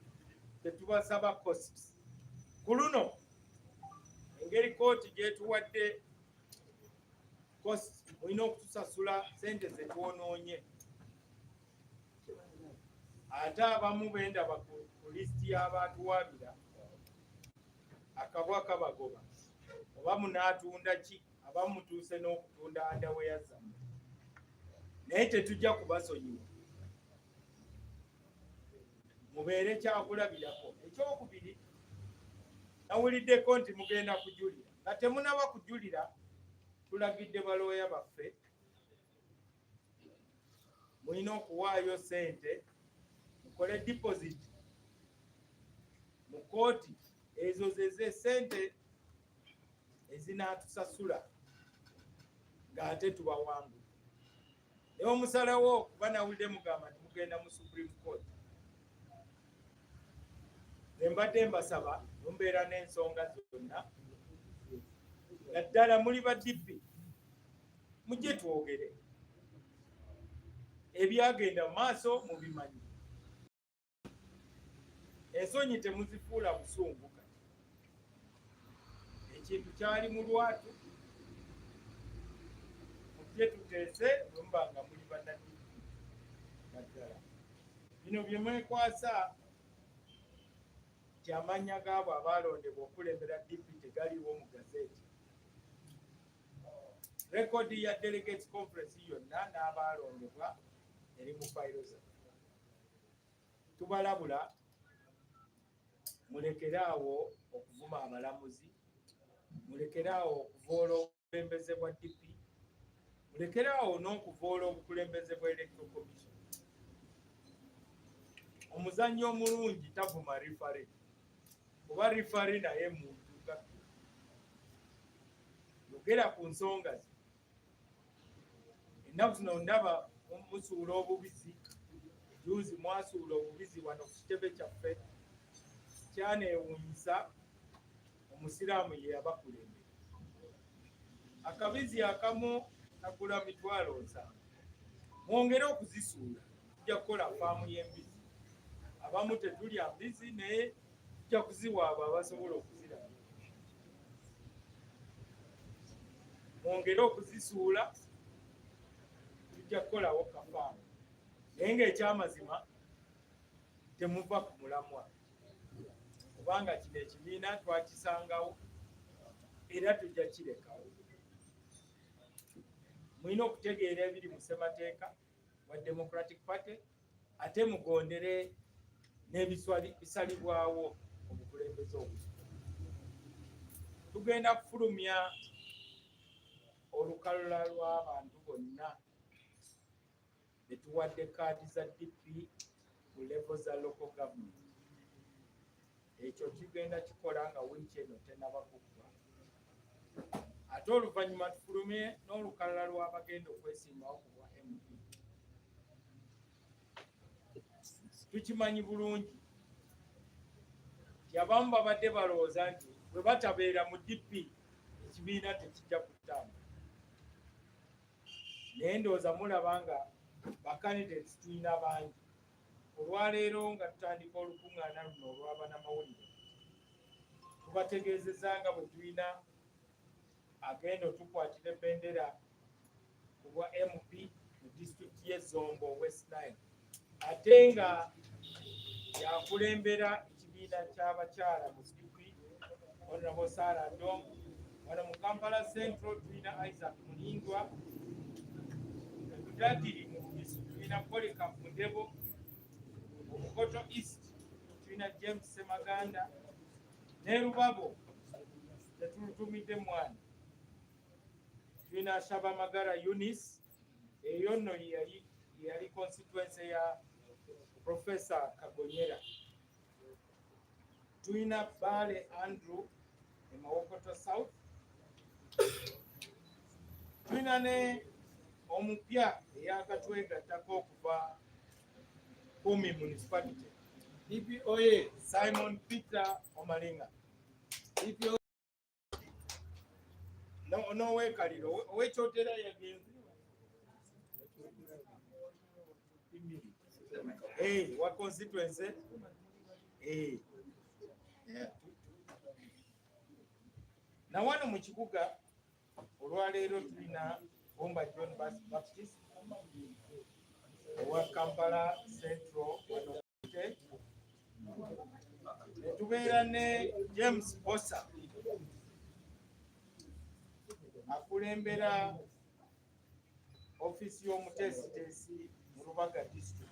tetubasaba costs. Ku luno engeri kkooti gyetuwadde costs, mulina okutusasula ssente ze twonoonye. Ate abamu bendaba ku lisiti y'abaatuwaabira, akabwa kabagoba. Oba munaatunda ki? Abamu mutuuse n'okutunda underwear zammwe. Naye tetujja kubasonyiwa. Mubeere kyakulabirako. Ekyokubiri, nawuliddeko nti mugenda kujulira. Nga temunaba kujulira, tulagidde balooya baffe mulina okuwaayo ssente, mukole deposit mu kkooti. Ezo ze ssente ezinaatusasula ng'ate tubawangula. Naye omusalawo kuba nawulidde mugamba nti kugenda mu Supreme Court. Mbadde mbasaba mumbeera n'ensonga zonna naddala muli ba DP mujje twogere ebyagenda mu maaso mubimanyi. Ensonyi temuzifuula busungu kati. Ekintu kyali mu lwatu mujje tuteese mumba nga muli ba DP naddala. Bino bye mwekwasa amanya gaabo abalondebwa okulembera DP tegaliwo mu gazeti. Rekodi ya Delegates Conference yonna n'abalondebwa eri mu fayiro zaffe. Tubalabula mulekeraawo okuvuma abalamuzi, mulekeraawo okuvoola obukulembeze bwa DP, mulekeraawo n'okuvoola obukulembeze bwa Electoral Commission. Omuzannyo omulungi tavuma rifare. Kuba rifari naye muntu gaffe. Yogera ku nsonga ze. Ennaku zino ndaba musuula obubizi. Juzi mwasuula obubizi wano ku kitebe kyaffe. Kyaneewuunyisa omusiraamu ye yabakulembera. Akabizi akamu kagula $7,000. Mwongere okuzisuula. Tujja kukola faamu y'embizi. Abamu tetulya mbizi naye tujja kuziwa abo abasobola okuziraba. Mwongere okuzisuula tujja kukolawo kafaamu. Naye ng'ekyamazima temuva ku mulamwa. Kubanga kino ekibiina twakisangawo era tujja kirekawo. Mulina okutegeera ebiri mu ssemateeka wa Democratic Party ate mugondere n'ebisalibwawo obukulembeze obwo. Tugenda kufulumya olukalala lw'abantu bonna betuwadde kaadi za DP ku level za local government. Ekyo kigenda kikola nga wiiki eno tennaba kuggwa. Ate oluvannyuma tufulumye n'olukalala lw'abagenda okwesimbawo ku bwa MP. Tukimanyi bulungi nti abamu babadde balowooza nti bwe batabeera mu DP ekibiina tekijja kutambula. Naye ndowooza mulaba nga bakandidates tulina bangi. Olwaleero nga tutandika olukuŋŋaana luno olw'abannamawulire, tubategeezezza nga bwe tulina agenda otukwatira ebendera ku bwa MP mu disitulikiti y'e Zombo West Nile, ate nga yakulembera ekibiina ky'abakyala mu DP Honorable Sarah Ndom. Wano mu Kampala Central tulina Isaac Mulindwa, Budadiri mu Bugisu tulina Polycarp Mudebo, mu Bukoto East tulina James Semaganda, ne Rubabo tetulutumidde mwana tulina Shabamagara Eunice. Eyo nno yali constituency ya Professor Kagonyera. Tulina Bale Andrew e Mawokoto South. Tulina ne omupya eyakatwegattako okuva Kumi Municipality. DPOA Simon Peter Omalinga. DPOA no wekaliro owekyotera yagenzi wa constituency na wano mu kibuga olwaleero tulina Bomba John Baptist owa Kampala Central. Tubeera ne James Bosa akulembera ofisi y'omuteesiteesi mu Lubaga district.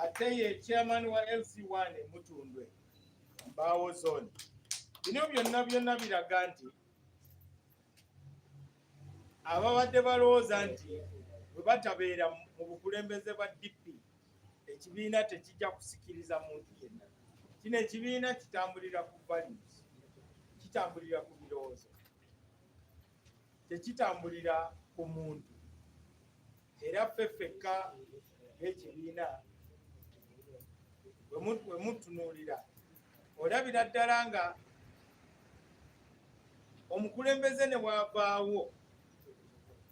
Ate ye chairman wa LC1 e Mutundwe Mbaawo zone. Bino byonna biraga nti ababadde balowooza nti bwe batabeera mu bukulembeze bwa DP ekibiina tekijja kusikiriza muntu yenna. Kino ekibiina kitambulira ku values, kitambulira ku birowoozo, tekitambulira ku muntu. Era ffeffekka ng'ekibiina bwe mutunuulira olabira ddala nga omukulembeze ne bwavaawo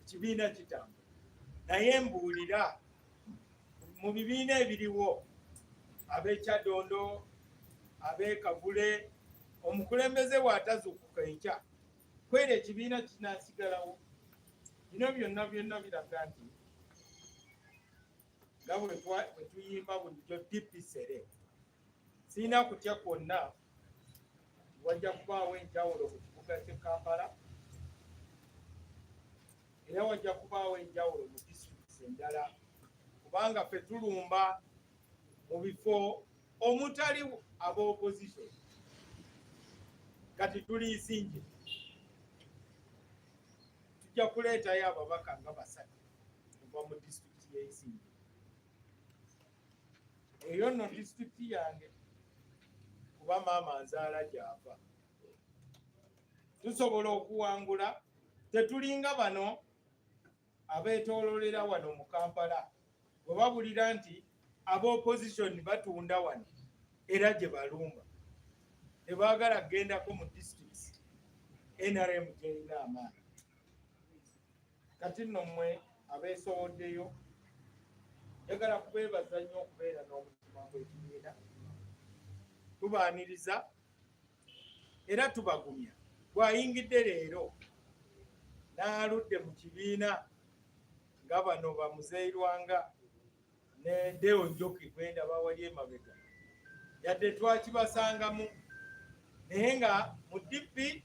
ekibiina kitambula, naye mbuulira mu bibiina ebiriwo ab'Ekyadondo, ab'Ekavule, omukulembeze bw'atazuukuka enkya kwera ekibiina kinaasigalawo. Bino byonna biraga nti nga bwe tuyimba bulijjo DPSR, sirina kutya kwonna wajja kubaawo enjawulo mu kibuga ky'e Kampala, era wajja kubaawo enjawulo mu disitulikiti endala, kubanga ffe tulumba mu bifo omutali ab'opposition. Kati tuliisinje tujja kuleetayo ababaka nga 3 kuva mu disitulikiti y'Isinje. Eyo nno disitulikiti yange, kuba maama nzaala gy'ava. Tusobola okuwangula, tetulinga bano abeetooloolera wano mu Kampala bwe babulira nti ab'opposition batunda wano era gye balumba, tebaagala kgendako mu disitulikiti NRM gy'erina amaanyi. Kati nno mmwe abeesowoddeyo, njagala kubeebaza nnyo okubeera n'omutima gw'ekibiina. Tubaaniriza era tubagumya. Bw'ayingidde leero n'aludde mu kibiina nga bano bamuzeirwanga ne Deo Njoki gwendaba wali emabega, yadde twakibasangamu, naye nga mu DP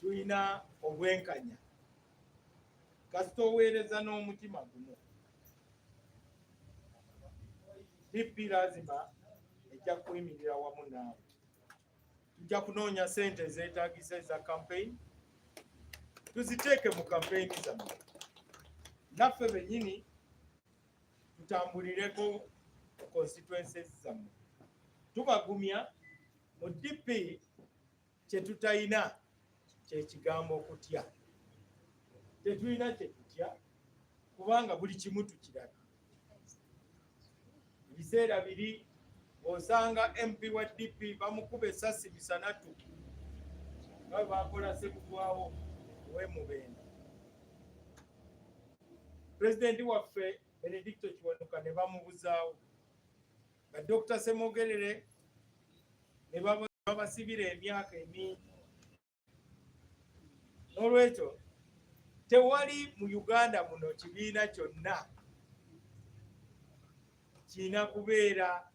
tulina obwenkanya. Kasita oweereza n'omutima gumu, DP lazima ejja kuyimirira wamu naawe. Tujja kunoonya ssente ezeetaagisa eza campaign, tuziteeke mu campaign zammwe. Naffe bennyini tutambulireko mu constituencies zammwe. Tubagumya mu DP kye tutayina kye kigambo okutya. Tetulina kye tutya kubanga buli kimu tukiraba. Ebiseera biri osanga MP wa DP bamukuba essasi bisanatu nga bakola Ssebugwawo ow'Emubende. Pulezidenti waffe Benedicto Kiwanuka ne bamubuzaawo, nga Dr. Semogerere ne babasibira emyaka emingi. N'olwekyo tewali mu Uganda muno kibiina kyonna kirina kubeera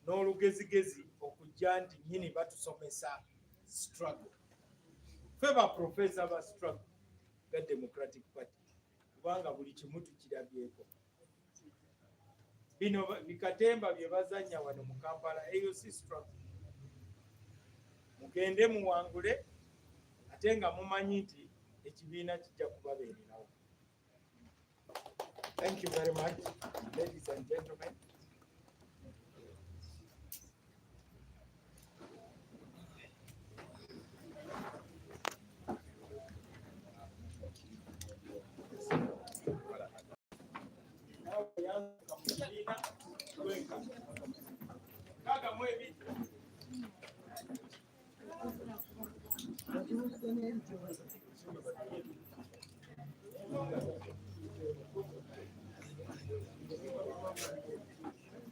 n'olugezigezi okujja nti nnyini batusomesa struggle. Ffe ba profesa ba struggle ga Democratic Party, kubanga buli kimu tukirabyeko. Bino bikatemba bye bazannya wano mu Kampala, eyo si struggle. Mugende muwangule ate nga mumanyi nti ekibiina kijja kubabeererawo. Thank you very much, ladies and gentlemen.